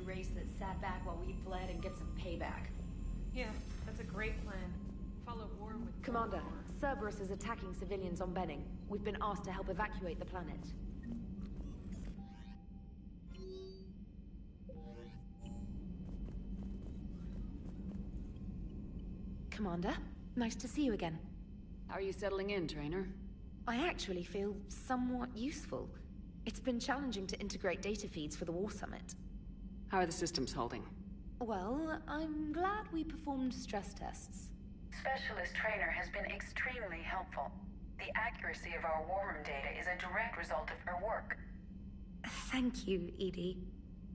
race that sat back while we fled and get some payback. Yeah, that's a great plan. Follow war with... Commander, Cerberus is attacking civilians on Benning. We've been asked to help evacuate the planet. Commander, nice to see you again. How are you settling in, Trainer? I actually feel somewhat useful. It's been challenging to integrate data feeds for the War Summit. How are the systems holding? Well, I'm glad we performed stress tests. Specialist Trainer has been extremely helpful. The accuracy of our war room data is a direct result of her work. Thank you, Edie.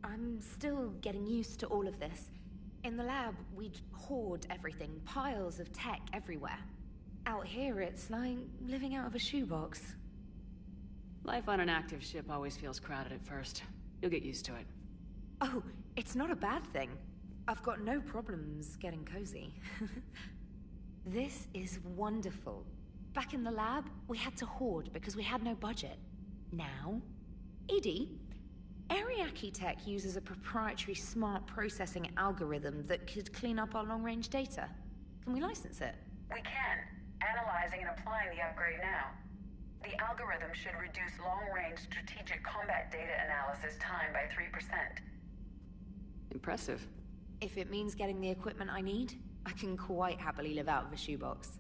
I'm still getting used to all of this. In the lab, we'd hoard everything, piles of tech everywhere. Out here, it's like living out of a shoebox. Life on an active ship always feels crowded at first. You'll get used to it. Oh, it's not a bad thing. I've got no problems getting cozy. This is wonderful. Back in the lab, we had to hoard because we had no budget. Now, Edie, Ariake Tech uses a proprietary smart processing algorithm that could clean up our long-range data. Can we license it? We can. Analyzing and applying the upgrade now. The algorithm should reduce long-range strategic combat data analysis time by 3%. Impressive. If it means getting the equipment I need, I can quite happily live out of a shoebox.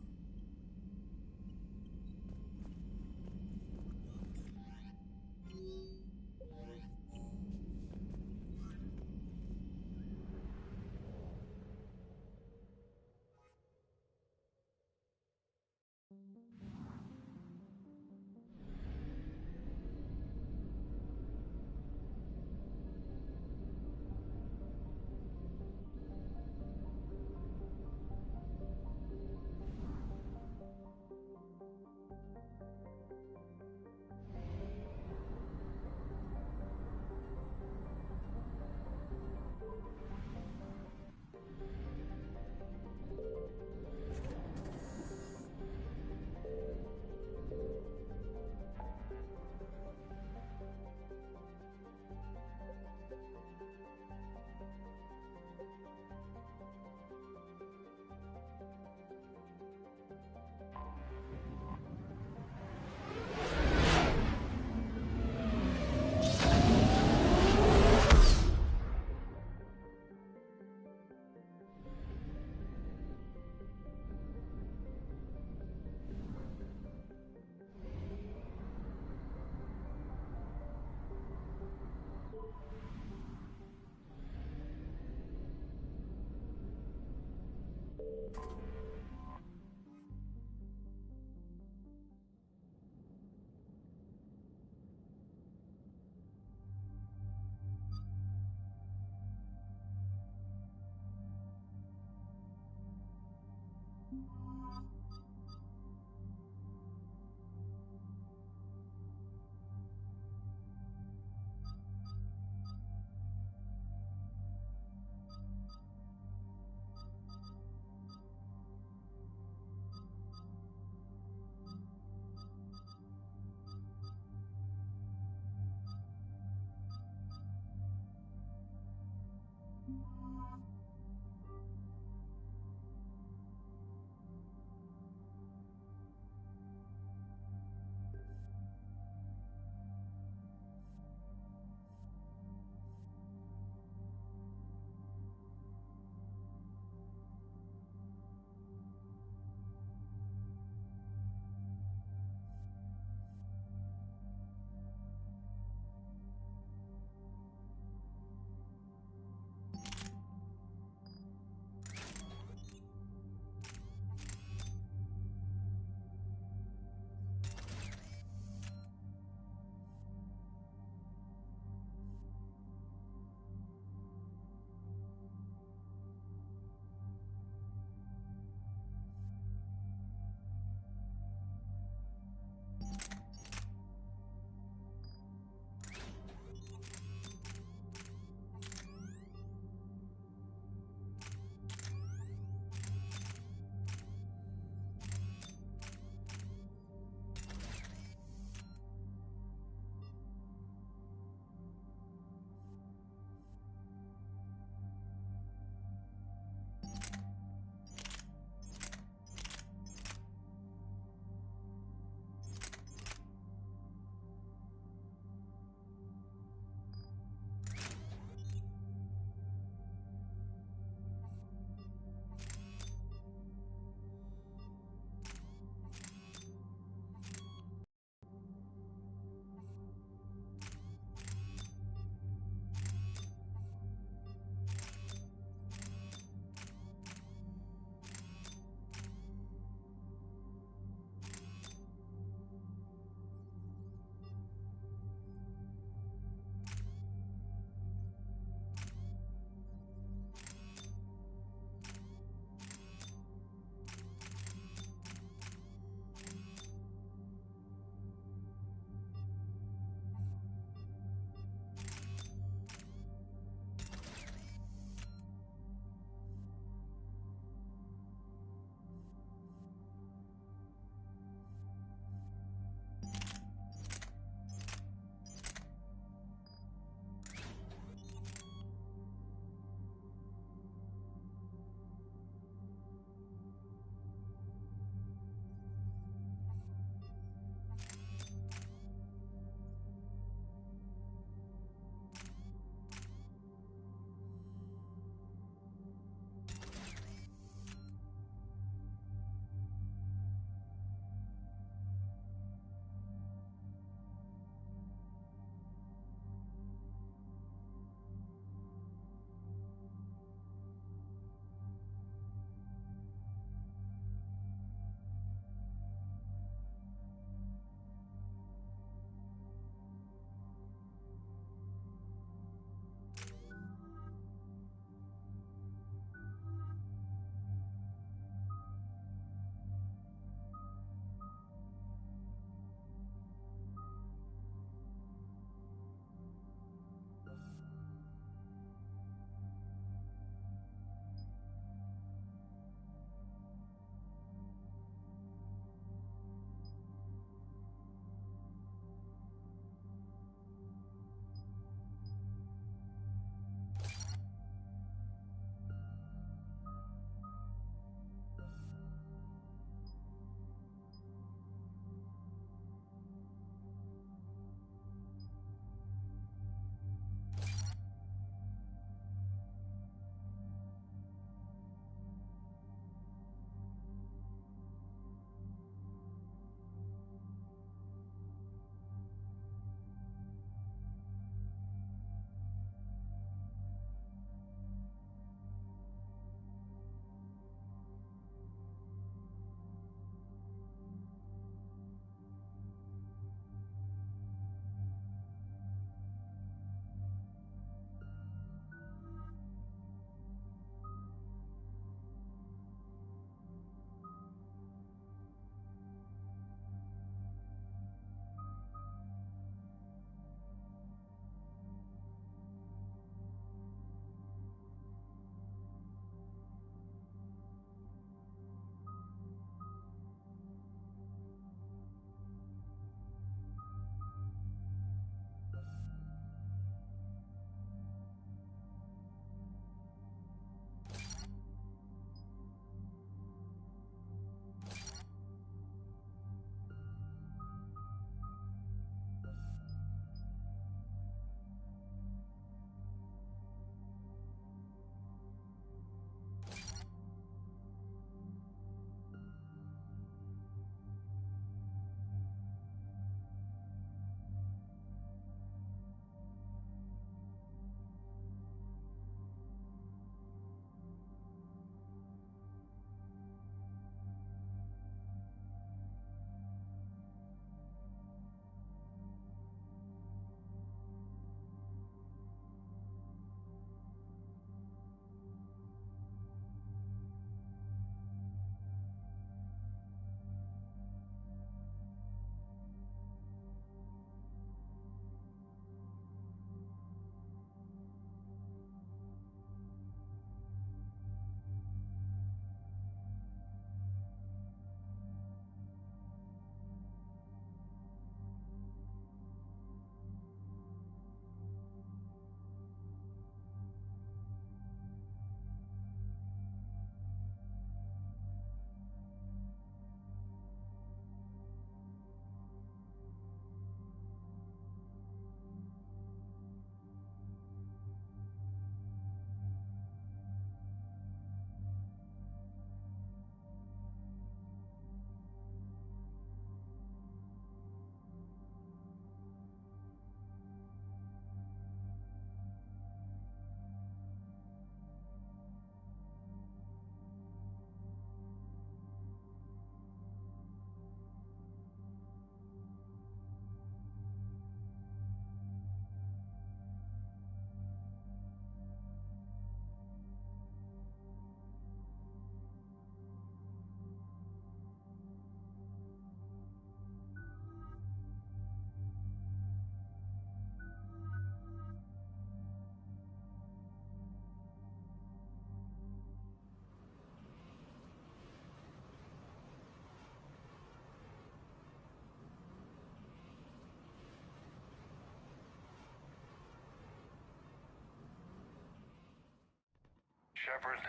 Shepard,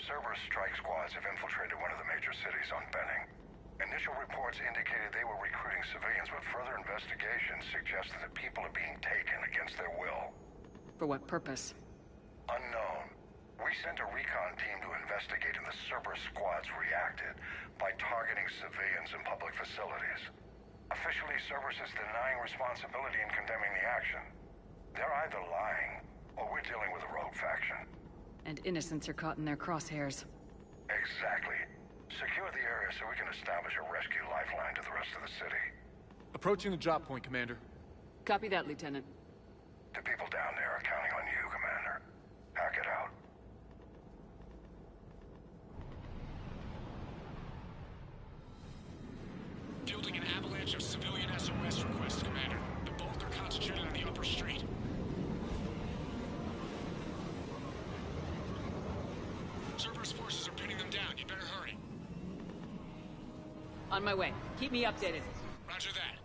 Cerberus strike squads have infiltrated one of the major cities on Benning. Initial reports indicated they were recruiting civilians, but further investigation suggested that people are being taken against their will. For what purpose? Unknown. We sent a recon team to investigate, and the Cerberus squads reacted by targeting civilians in public facilities. Officially, Cerberus is denying responsibility and condemning the action. They're either lying, or we're dealing with a rogue faction. And innocents are caught in their crosshairs. Exactly. Secure the area so we can establish a rescue lifeline to the rest of the city. Approaching the drop point, Commander. Copy that, Lieutenant. The people down there are counting on you, Commander. Hack it out. Fielding an avalanche of civilian SOS requests, Commander. The bulk are concentrated on the upper street. Cerberus forces are pinning them down. You better hurry. On my way. Keep me updated. Roger that.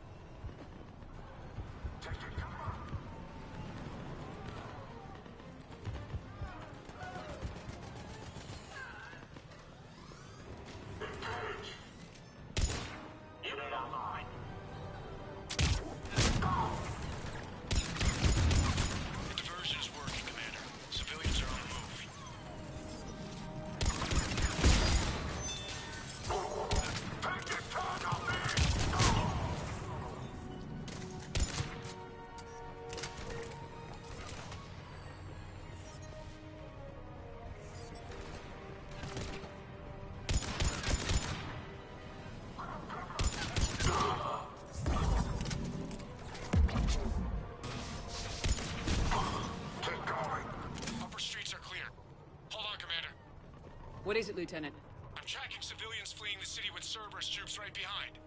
What is it, Lieutenant? I'm tracking civilians fleeing the city with Cerberus troops right behind.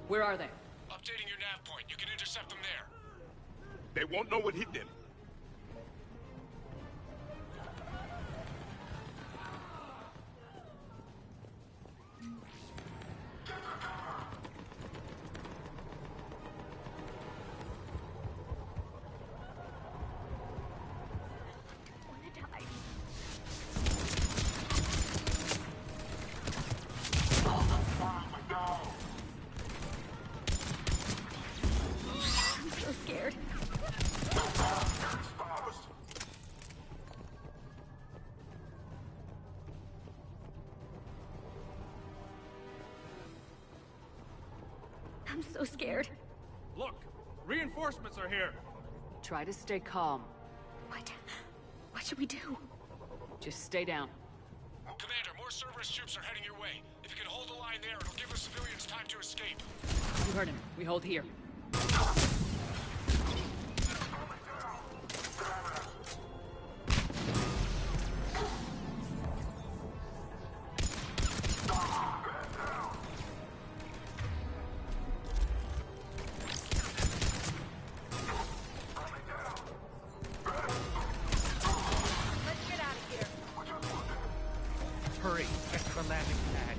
Where are they? Updating your nav point. You can intercept them there. They won't know what hit them. I'm so scared. Look! Reinforcements are here! Try to stay calm. What should we do? Just stay down. Commander, more Cerberus troops are heading your way. If you can hold the line there, it'll give the civilians time to escape. You heard him. We hold here. Hurry, get to the landing pad.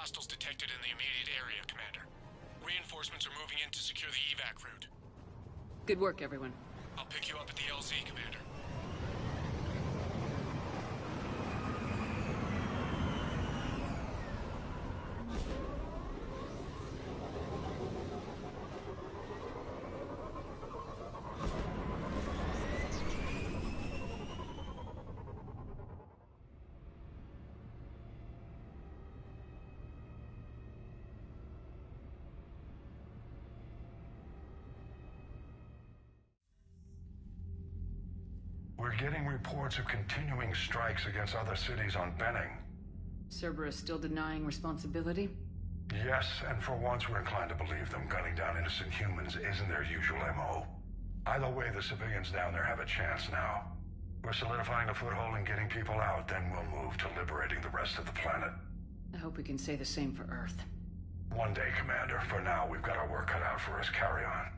hostiles detected in the immediate area, Commander. Reinforcements are moving in to secure the evac route. Good work, everyone. I'll pick you up at the LZ, Commander. We're getting reports of continuing strikes against other cities on Benning. Cerberus still denying responsibility? Yes, and for once we're inclined to believe them. Gunning down innocent humans isn't their usual MO. Either way, the civilians down there have a chance now. We're solidifying a foothold and getting people out, then we'll move to liberating the rest of the planet. I hope we can say the same for Earth. One day, Commander. For now, we've got our work cut out for us. Carry on.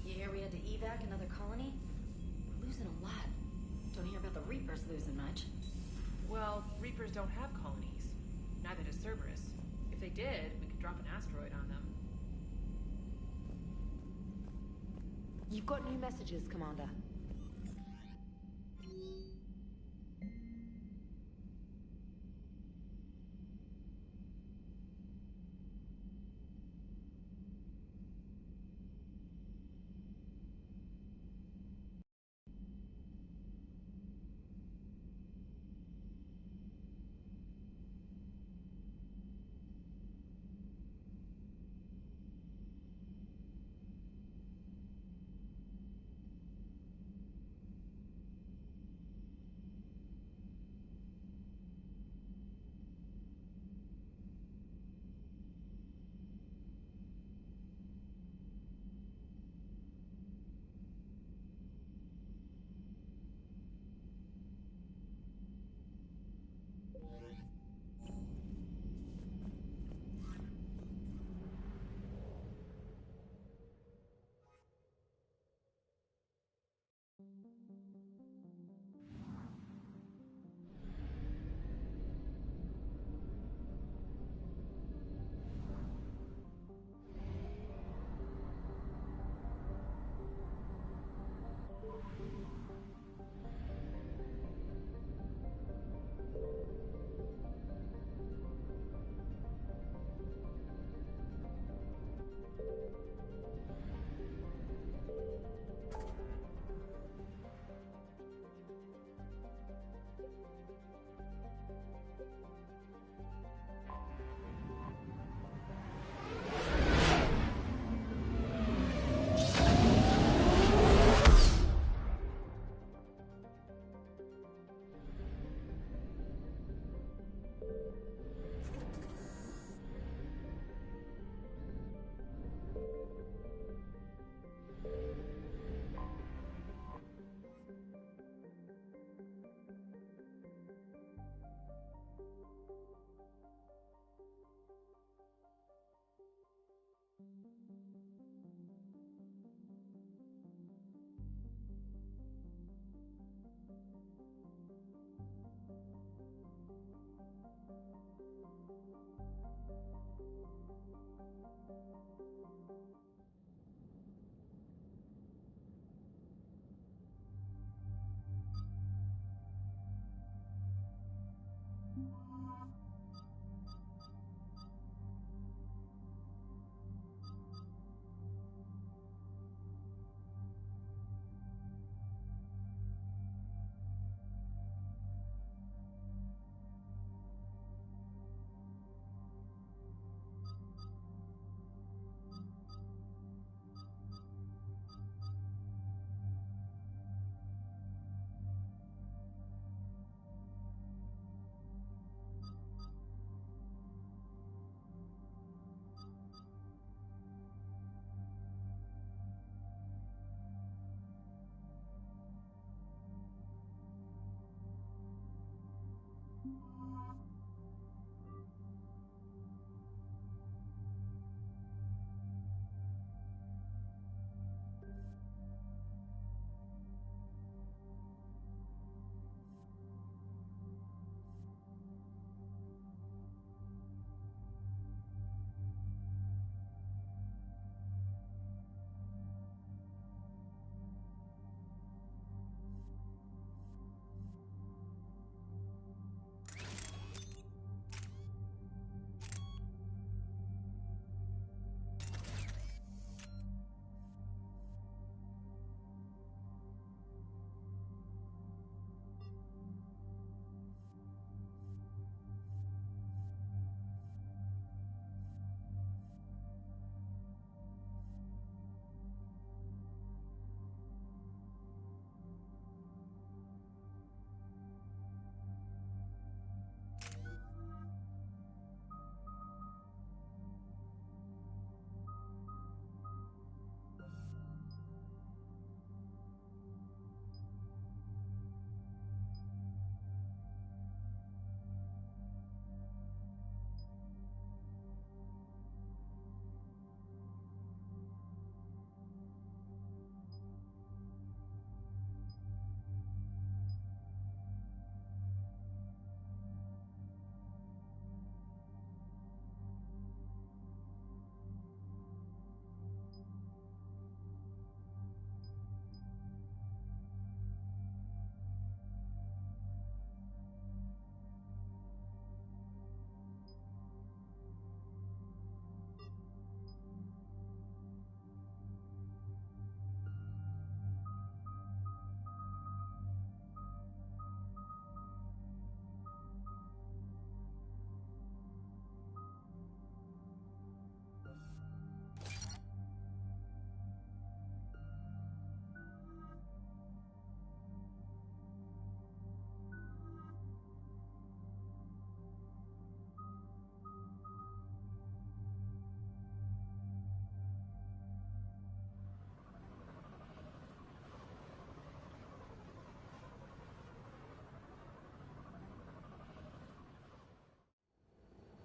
You hear we had to evac another colony? We're losing a lot. Don't hear about the Reapers losing much. Well, Reapers don't have colonies. Neither does Cerberus. If they did, we could drop an asteroid on them. You've got new messages, Commander.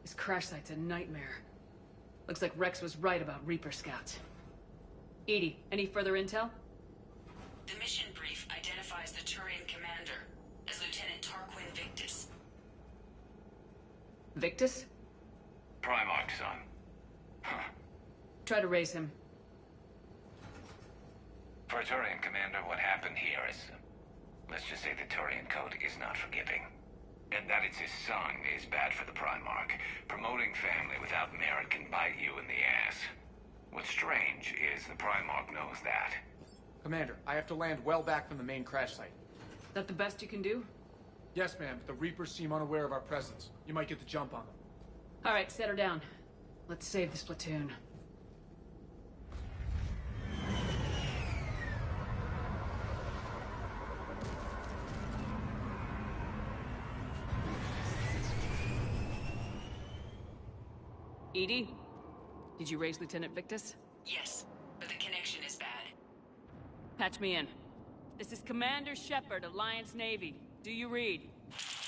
This crash site's a nightmare. Looks like Rex was right about Reaper scouts. Edie, any further intel? The mission brief identifies the Turian commander as Lieutenant Tarquin Victus. Victus? Primarch, son. Huh. Try to raise him. For a Turian commander, what happened here is... let's just say the Turian code is not forgiving. And that it's his son is bad for the Primarch. Promoting family without merit can bite you in the ass. What's strange is the Primarch knows that. Commander, I have to land well back from the main crash site. That the best you can do? Yes, ma'am, but the Reapers seem unaware of our presence. You might get the jump on them. Alright, set her down. Let's save this platoon. Edie? Did you raise Lieutenant Victus? Yes, but the connection is bad. Patch me in. This is Commander Shepard, Alliance Navy. Do you read?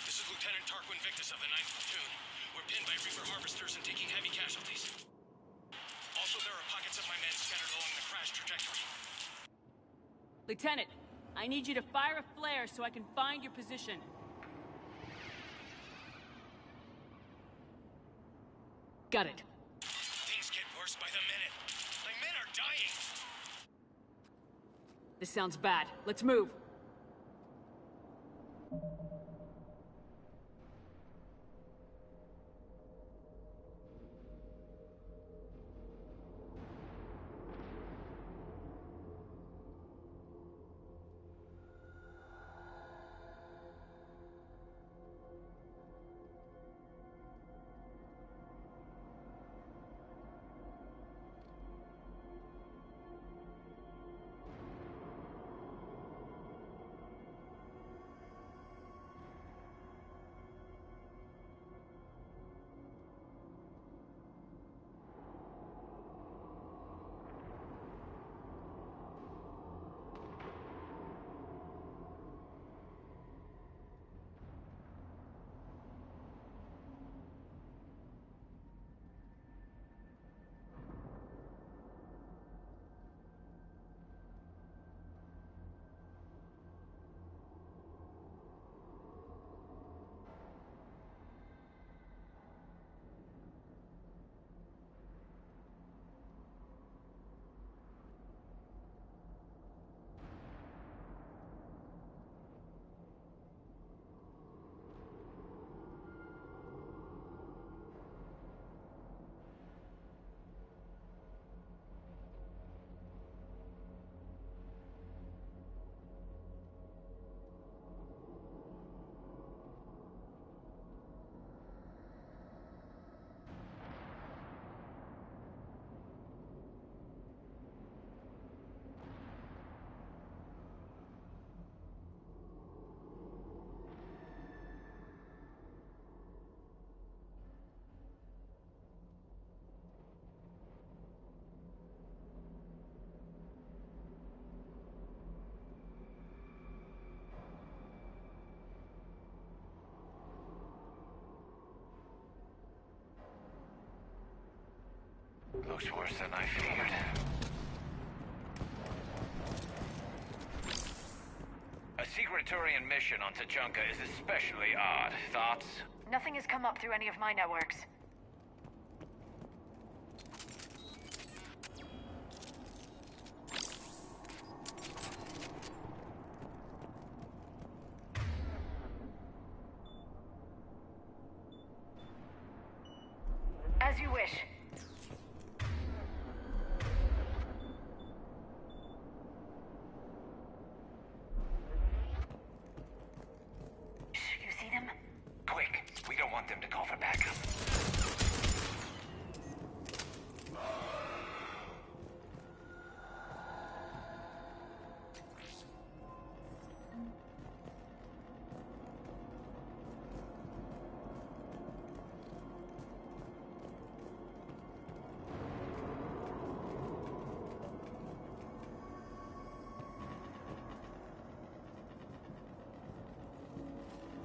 This is Lieutenant Tarquin Victus of the 9th Platoon. We're pinned by Reaper harvesters and taking heavy casualties. Also, there are pockets of my men scattered along the crash trajectory. Lieutenant, I need you to fire a flare so I can find your position. Got it. Things get worse by the minute. My men are dying. This sounds bad. Let's move. Looks worse than I feared. A secret Turian mission on Tuchanka is especially odd. Thoughts? Nothing has come up through any of my networks. As you wish. You see them? Quick! We don't want them to call for backup.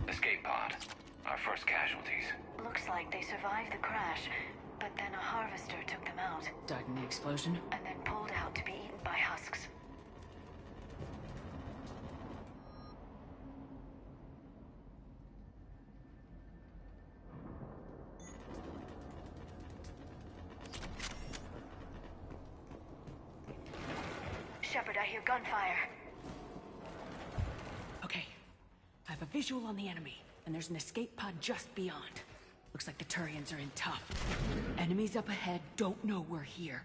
Escape pod. Our first casualties. Looks like they survived the crash, but then a harvester took them out. Died in the explosion? And then pulled out to be eaten by husks. Shepard, I hear gunfire. Okay. I have a visual on the enemy, and there's an escape pod just beyond. Looks like the Turians are in tough. Enemies up ahead don't know we're here.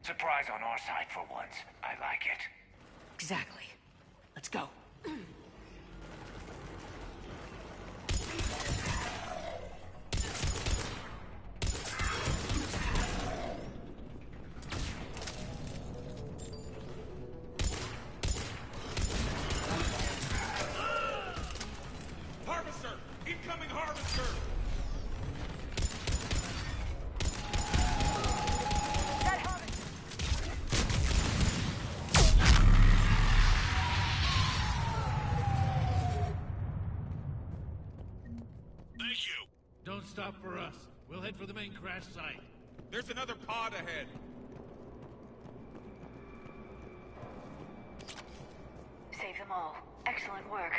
Surprise on our side for once. I like it. Exactly. Let's go. Harvester! Incoming harvester! Thank you. Don't stop for us. We'll head for the main crash site. There's another pod ahead. Save them all. Excellent work.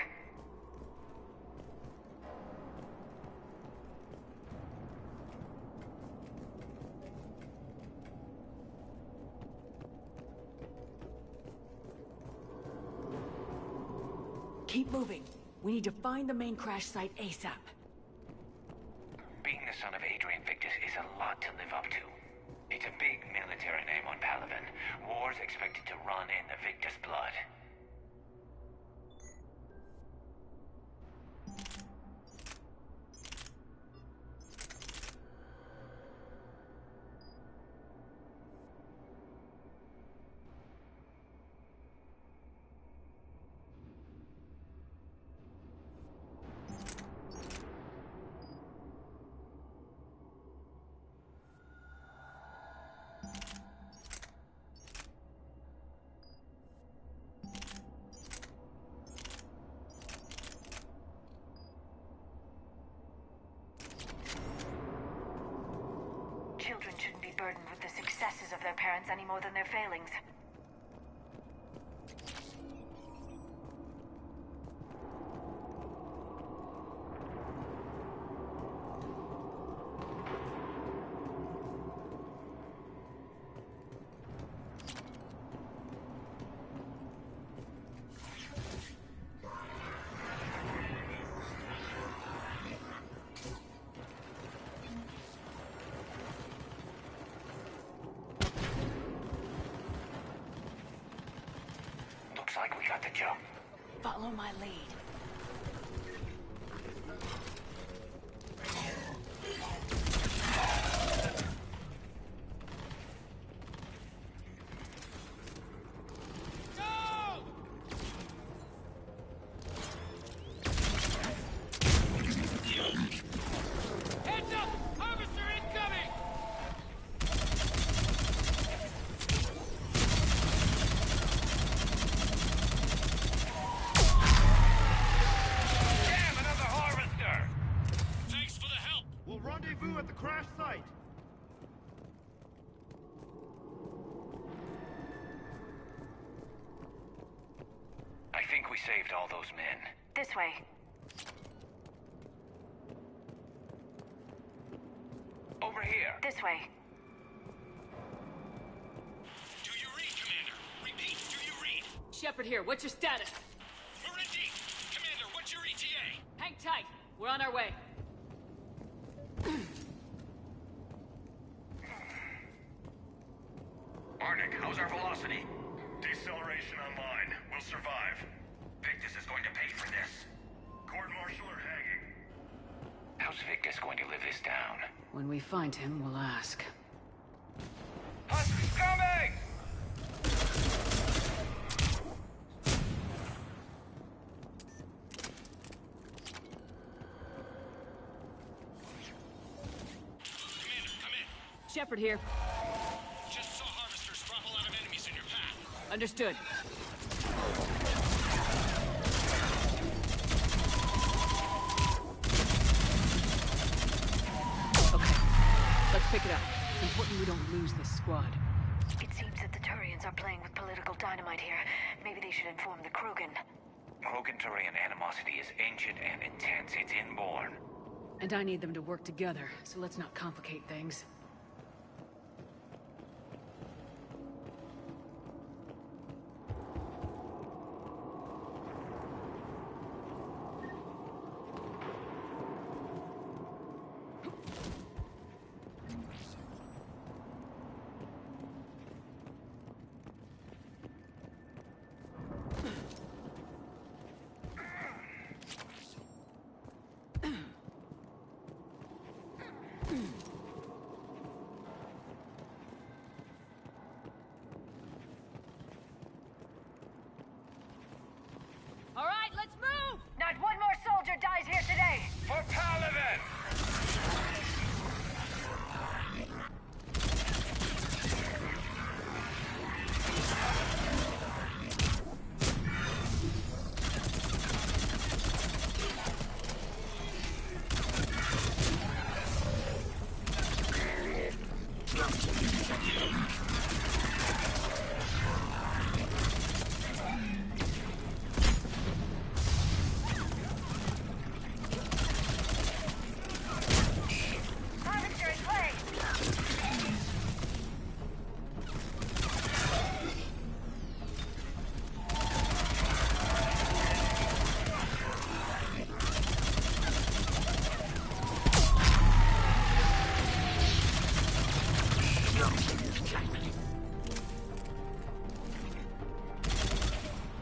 Keep moving. We need to find the main crash site ASAP. Being the son of Adrian Victus is a lot to live up to. It's a big military name on Palaven. War's expected to run in the Victus blood. Children shouldn't be burdened with the successes of their parents any more than their failings. Looks like we got the jump. Follow my lead. Heads up! Harvester incoming! Damn, another harvester! Thanks for the help! We'll rendezvous at the crash site. saved all those men. This way. Over here. This way. Do you read, Commander? Repeat, do you read? Shepard here, what's your status? We're in deep. Commander, what's your ETA? Hang tight, we're on our way. Arnik, how's our velocity? Deceleration online. We'll survive. Victus is going to pay for this. Court-martial or hanging? How's Victus going to live this down? When we find him, we'll ask. Husk's coming! Commander, come in. Shepard here. Just saw harvesters drop a lot of enemies in your path. Understood. Let's pick it up. It's important we don't lose this squad. It seems that the Turians are playing with political dynamite here. Maybe they should inform the Krogan. Krogan-Turian animosity is ancient and intense. It's inborn. And I need them to work together, so let's not complicate things. All right, let's move! Not one more soldier dies here today! For Paladin! Harvester in play!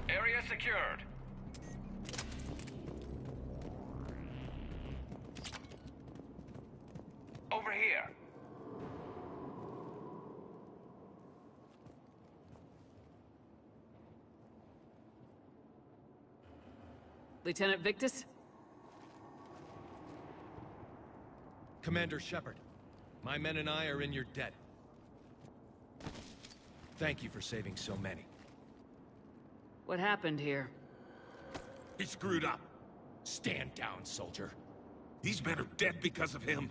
Area secured. Over here. Lieutenant Victus? Commander Shepard, my men and I are in your debt. Thank you for saving so many. What happened here? He screwed up. Stand down, soldier. These men are dead because of him.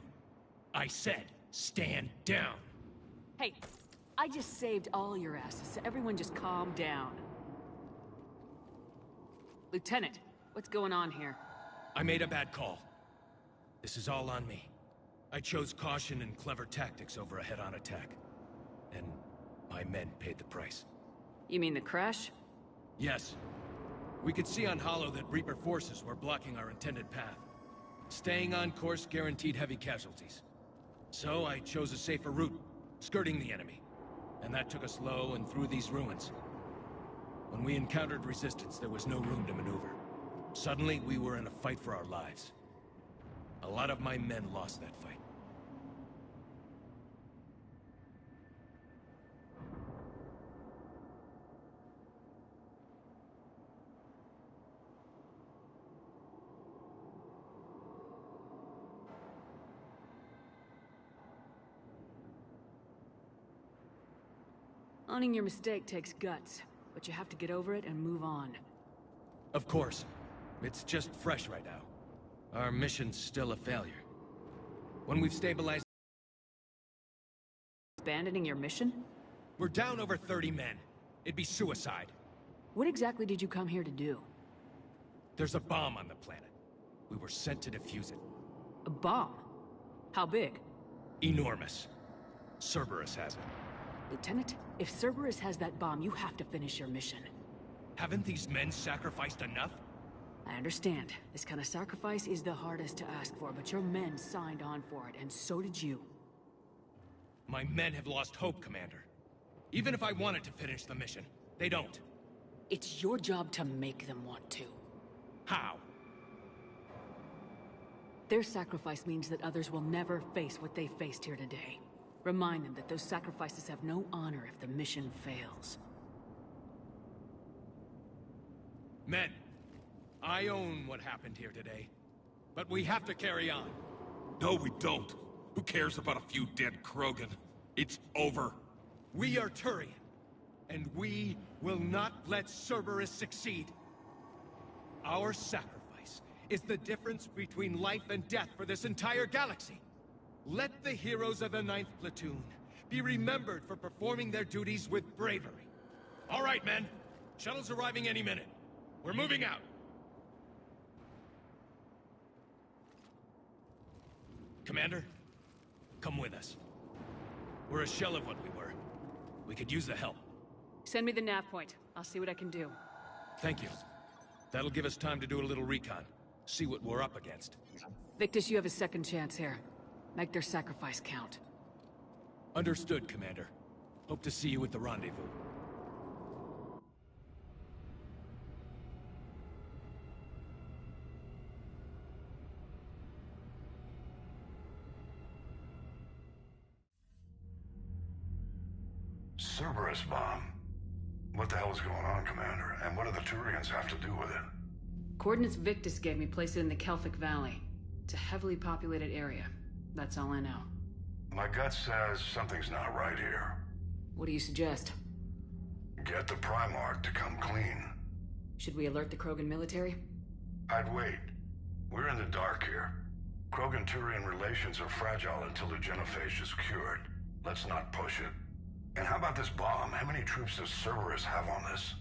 I said, stand down. Hey, I just saved all your asses, so everyone just calm down. Lieutenant, what's going on here? I made a bad call. This is all on me. I chose caution and clever tactics over a head-on attack. And my men paid the price. You mean the crash? Yes. We could see on Hollow that Reaper forces were blocking our intended path. Staying on course guaranteed heavy casualties. So I chose a safer route, skirting the enemy. And that took us low and through these ruins. When we encountered resistance, there was no room to maneuver. Suddenly, we were in a fight for our lives. A lot of my men lost that fight. Owning your mistake takes guts, but you have to get over it and move on. Of course. It's just fresh right now. Our mission's still a failure. When we've stabilized... Abandoning your mission? We're down over 30 men. It'd be suicide. What exactly did you come here to do? There's a bomb on the planet. We were sent to defuse it. A bomb? How big? Enormous. Cerberus has it. Lieutenant, if Cerberus has that bomb, you have to finish your mission. Haven't these men sacrificed enough? I understand. This kind of sacrifice is the hardest to ask for, but your men signed on for it, and so did you. My men have lost hope, Commander. Even if I wanted to finish the mission, they don't. It's your job to make them want to. How? Their sacrifice means that others will never face what they faced here today. Remind them that those sacrifices have no honor if the mission fails. Men, I own what happened here today. But we have to carry on. No, we don't. Who cares about a few dead Krogan? It's over. We are Turian, and we will not let Cerberus succeed. Our sacrifice is the difference between life and death for this entire galaxy. Let the heroes of the 9th Platoon be remembered for performing their duties with bravery. All right, men. Shuttle's arriving any minute. We're moving out. Commander, come with us. We're a shell of what we were. We could use the help. Send me the nav point. I'll see what I can do. Thank you. That'll give us time to do a little recon. See what we're up against. Victus, you have a second chance here. Make their sacrifice count. Understood, Commander. Hope to see you at the rendezvous. Cerberus bomb. What the hell is going on, Commander? And what do the Turians have to do with it? Coordinates Victus gave me place it in the Kelphic Valley. It's a heavily populated area. That's all I know. My gut says something's not right here. What do you suggest? Get the Primarch to come clean. Should we alert the Krogan military? I'd wait. We're in the dark here. Krogan-Turian relations are fragile until the genophage is cured. Let's not push it. And how about this bomb? How many troops does Cerberus have on this?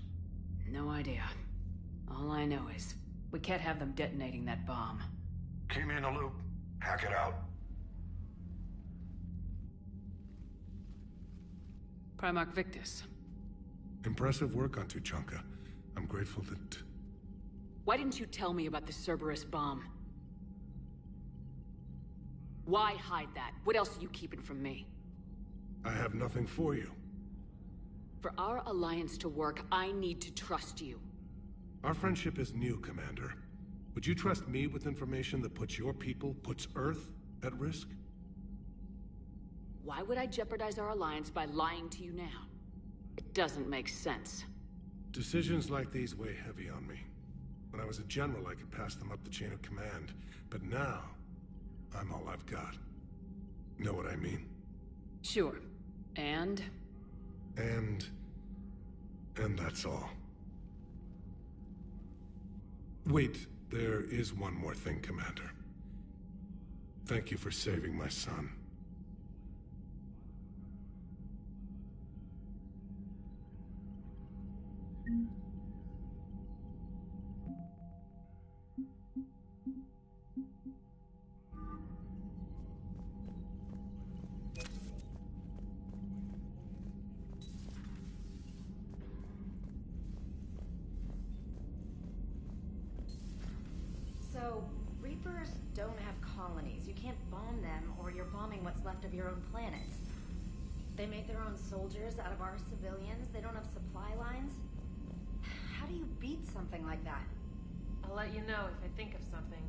No idea. All I know is, we can't have them detonating that bomb. Keep me in the loop. Hack it out. Primarch Victus. Impressive work on Tuchanka. I'm grateful that... Why didn't you tell me about the Cerberus bomb? Why hide that? What else are you keeping from me? I have nothing for you. For our alliance to work, I need to trust you. Our friendship is new, Commander. Would you trust me with information that puts your people, puts Earth, at risk? Why would I jeopardize our alliance by lying to you now? It doesn't make sense. Decisions like these weigh heavy on me. When I was a general, I could pass them up the chain of command. But now, I'm all I've got. Know what I mean? Sure. And that's all. Wait, there is one more thing, Commander. Thank you for saving my son. So, Reapers don't have colonies. You can't bomb them, or you're bombing what's left of your own planet. They make their own soldiers out of our civilians. They don't have supply lines. How do you beat something like that? I'll let you know if I think of something.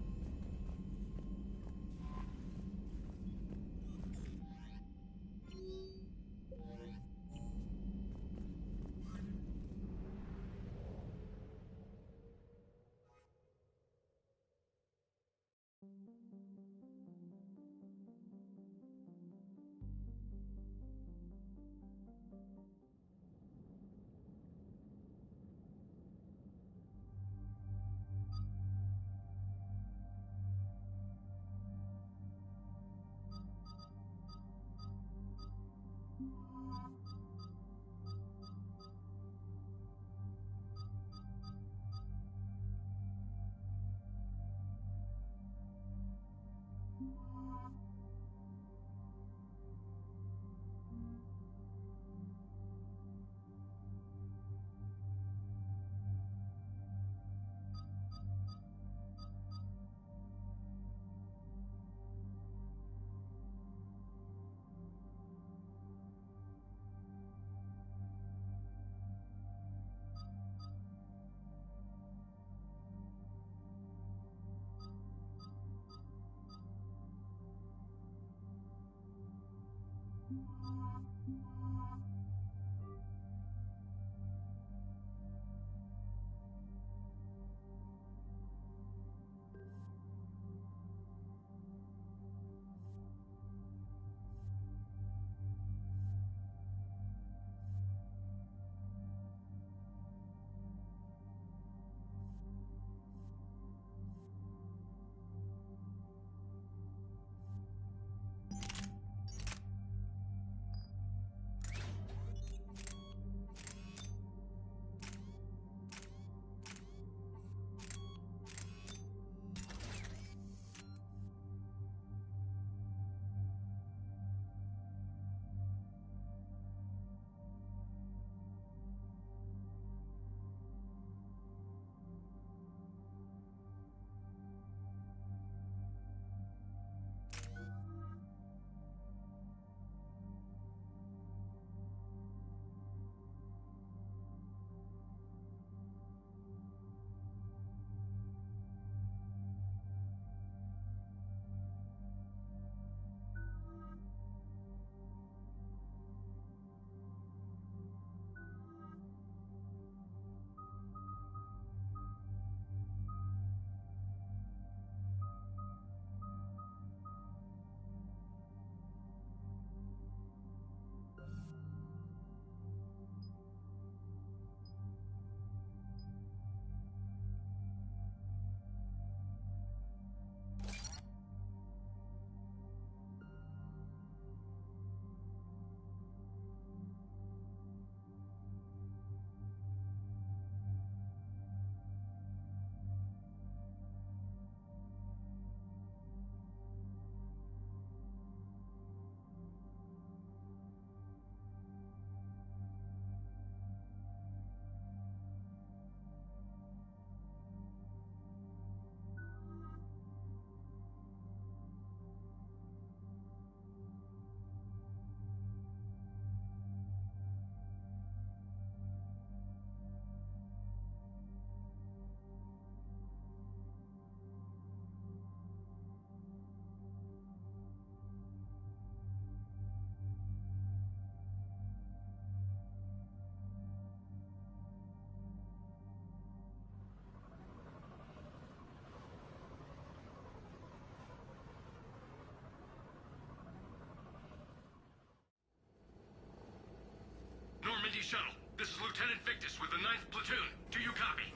Normandy Shuttle. This is Lieutenant Victus with the 9th Platoon. Do you copy?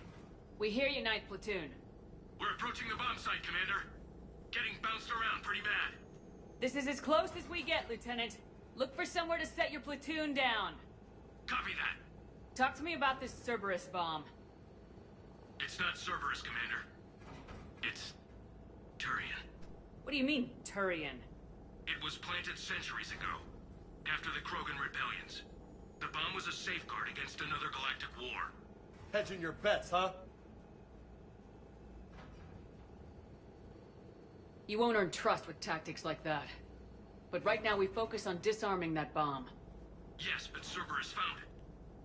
We hear you, 9th Platoon. We're approaching the bomb site, Commander. Getting bounced around pretty bad. This is as close as we get, Lieutenant. Look for somewhere to set your platoon down. Copy that. Talk to me about this Cerberus bomb. It's not Cerberus, Commander. It's Turian. What do you mean, Turian? It was planted centuries ago, after the Krogan rebellions. The bomb was a safeguard against another galactic war. Hedging your bets, huh? You won't earn trust with tactics like that. But right now we focus on disarming that bomb. Yes, but Cerberus found it.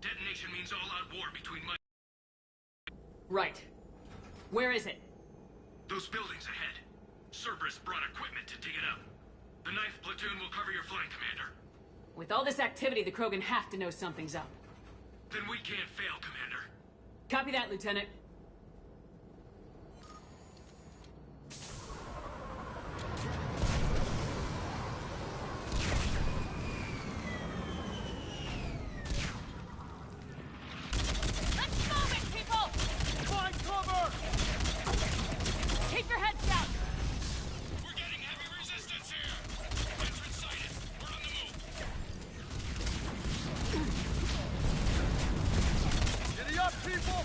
Detonation means all-out war between my... Right. Where is it? Those buildings ahead. Cerberus brought equipment to dig it up. The 9th Platoon will cover your flank, Commander. With all this activity, the Krogan have to know something's up. Then we can't fail, Commander. Copy that, Lieutenant. Let's move it, people! Find cover! Keep your heads down! We're getting heavy resistance here! Entrance sighted. We're on the move. Giddy up, people!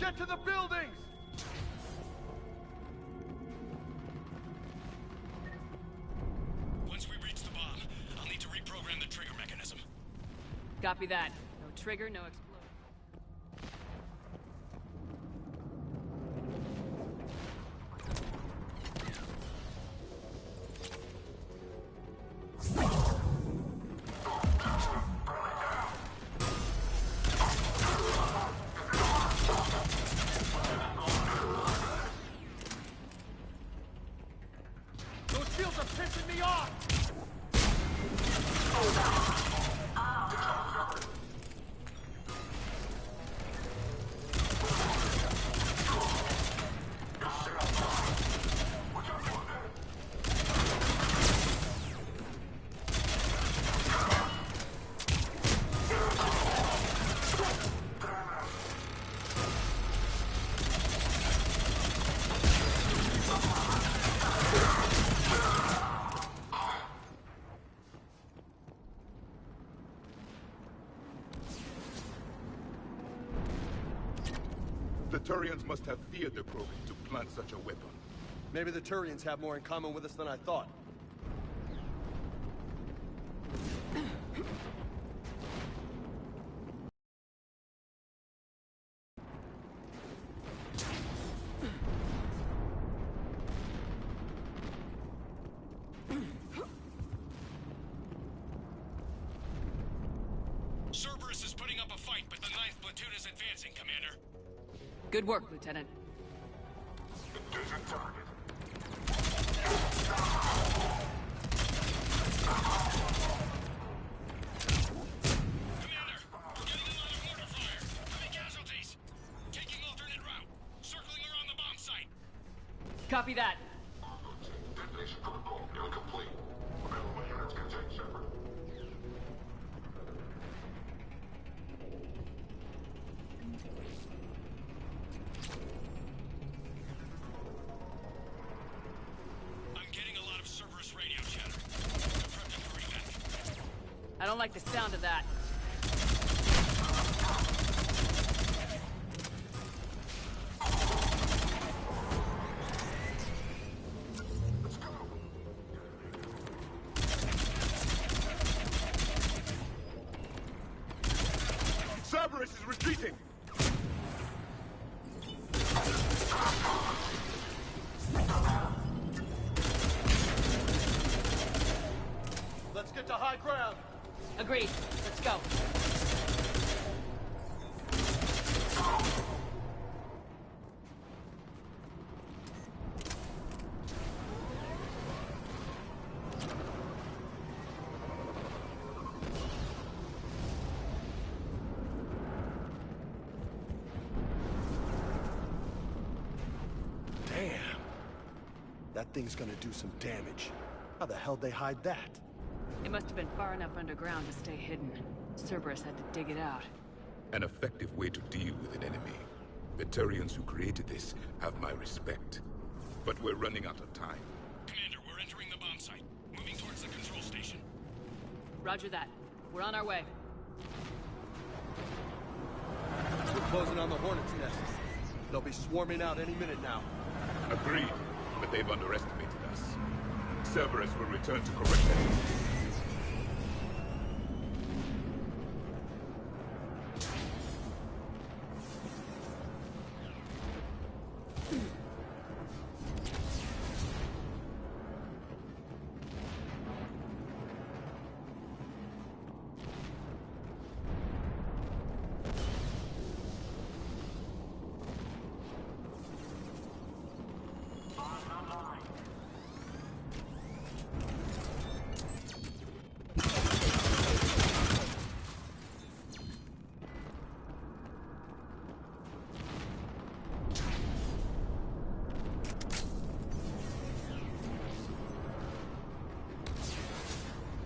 Get to the buildings! Once we reach the bomb, I'll need to reprogram the trigger mechanism. Copy that. No trigger, no explosion. Those shields are pissing me off! The Turians must have feared the Krogan to plant such a weapon. Maybe the Turians have more in common with us than I thought. Cerberus is putting up a fight, but the 9th platoon is advancing, Commander. Good work, Lieutenant. Copy that. Detonation protocol incomplete. Available units contain Shepard. I'm getting a lot of Cerberus radio chatter. Prep them for evac. I don't like the sound of that. Cerberus is retreating! Let's get to high ground! Agreed. Let's go. Damn. That thing's gonna do some damage. How the hell they hide that? It must have been far enough underground to stay hidden. Cerberus had to dig it out. An effective way to deal with an enemy. The Turians who created this have my respect. But we're running out of time. Commander, we're entering the bomb site. Moving towards the control station. Roger that. We're on our way. We're closing on the Hornets' nest. They'll be swarming out any minute now. Agreed, but they've underestimated us. Cerberus will return to correct them.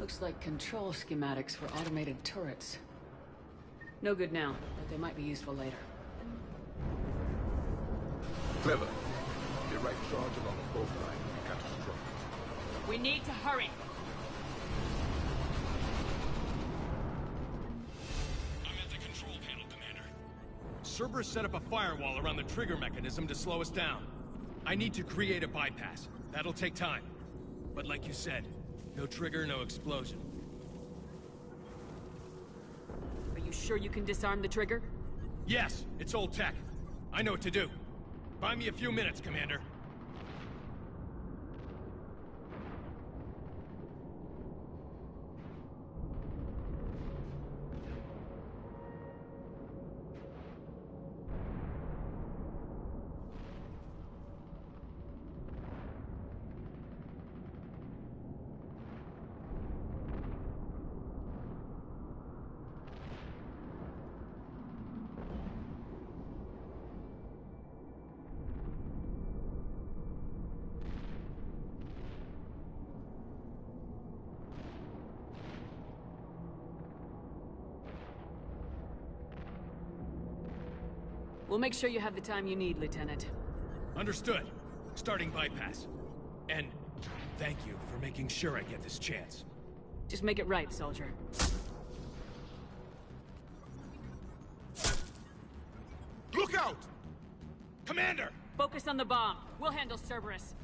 Looks like control schematics for automated turrets. No good now, but they might be useful later. Clever. The right charge along the fault line would be catastrophic. We need to hurry. Cerberus set up a firewall around the trigger mechanism to slow us down. I need to create a bypass. That'll take time. But like you said, no trigger, no explosion. Are you sure you can disarm the trigger? Yes, it's old tech. I know what to do. Buy me a few minutes, Commander. We'll make sure you have the time you need, Lieutenant. Understood. Starting bypass. And thank you for making sure I get this chance. Just make it right, soldier. Look out! Commander! Focus on the bomb. We'll handle Cerberus.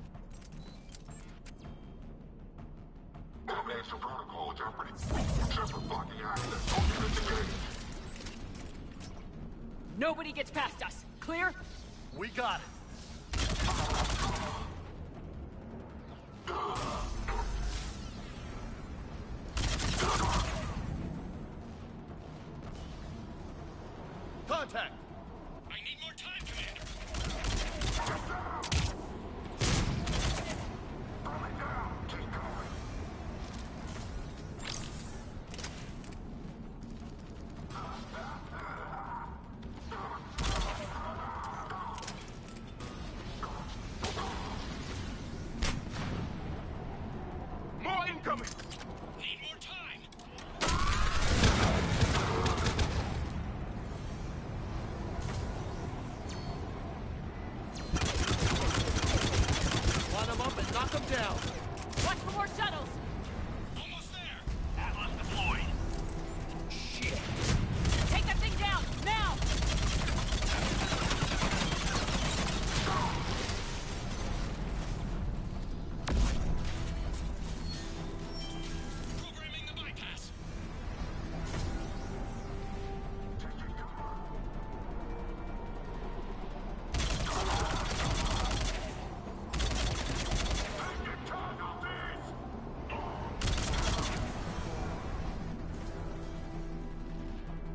Extra protocol jeopardy. Trevor blocking access. Don't get Nobody gets past us. Clear? We got it. Contact! I need more time, Commander. More incoming! Need more time. Line them up and knock them down. Watch for more shuttles. Almost there. Atlas deployed. Shit. Take that thing down, now! Programming the bypass.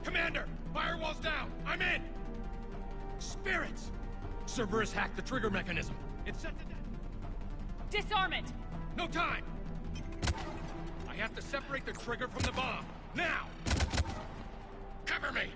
Commander! Firewall's down! I'm in! Spirits! Cerberus hacked the trigger mechanism. It's set to death. Disarm it! No time! I have to separate the trigger from the bomb. Now! Cover me!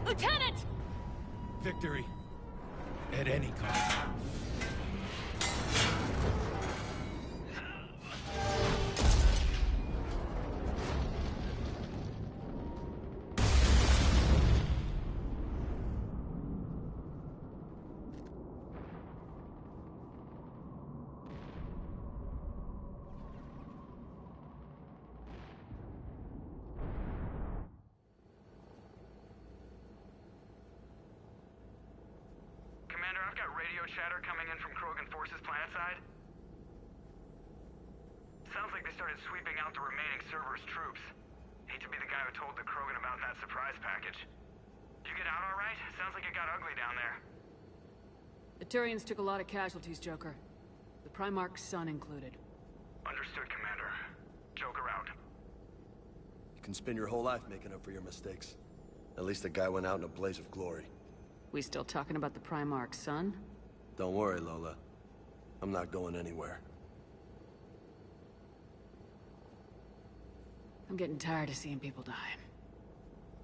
Lieutenant! Victory. At any cost. Commander, I've got radio chatter coming in from Krogan forces planetside. Sounds like they started sweeping out the remaining Cerberus troops. Hate to be the guy who told the Krogan about that surprise package. You get out alright? Sounds like it got ugly down there. The Turians took a lot of casualties, Joker. The Primarch's son included. Understood, Commander. Joker out. You can spend your whole life making up for your mistakes. At least the guy went out in a blaze of glory. We still talking about the Primarch's son? Don't worry, Lola. I'm not going anywhere. I'm getting tired of seeing people die.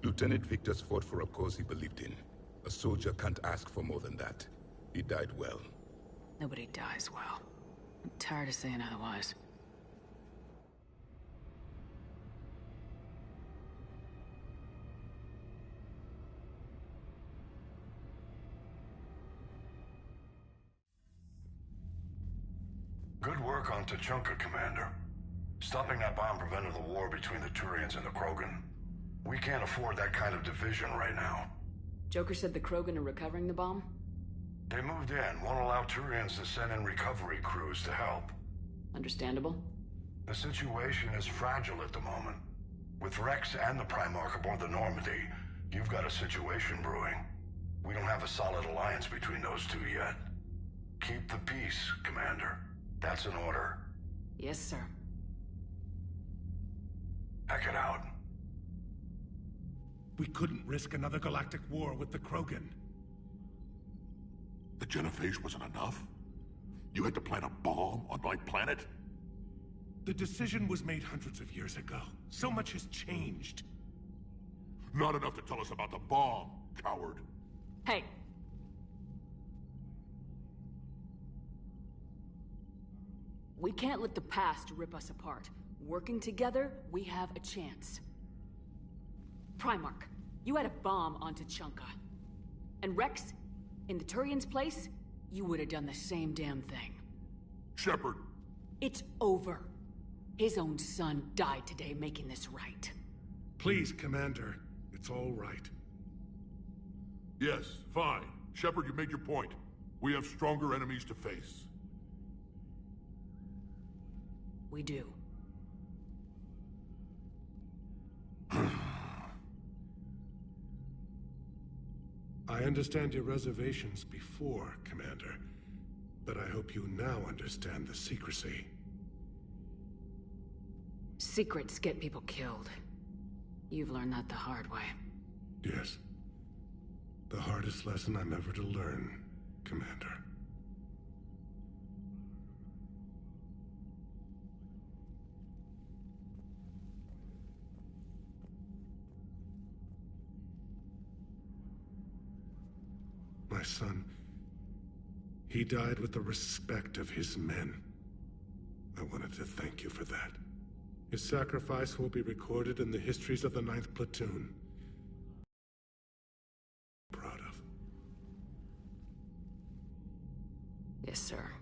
Lieutenant Victor's fought for a cause he believed in. A soldier can't ask for more than that. He died well. Nobody dies well. I'm tired of saying otherwise. Good work on Tuchanka, Commander. Stopping that bomb prevented the war between the Turians and the Krogan. We can't afford that kind of division right now. Joker said the Krogan are recovering the bomb? They moved in, won't allow Turians to send in recovery crews to help. Understandable. The situation is fragile at the moment. With Rex and the Primarch aboard the Normandy, you've got a situation brewing. We don't have a solid alliance between those two yet. Keep the peace, Commander. That's an order. Yes, sir. Hack it out. We couldn't risk another galactic war with the Krogan. The Genophage wasn't enough? You had to plant a bomb on my planet? The decision was made hundreds of years ago. So much has changed. Not enough to tell us about the bomb, coward. Hey! We can't let the past rip us apart. Working together, we have a chance. Primarch, you had a bomb on Tuchanka. And Rex, in the Turian's place, you would have done the same damn thing. Shepard! It's over. His own son died today making this right. Please, Commander. It's all right. Yes, fine. Shepard, you made your point. We have stronger enemies to face. We do. I understand your reservations before, Commander. But I hope you now understand the secrecy. Secrets get people killed. You've learned that the hard way. Yes. The hardest lesson I'm ever to learn, Commander. My son, he died with the respect of his men. I wanted to thank you for that. His sacrifice will be recorded in the histories of the 9th Platoon. Proud of. Yes, sir.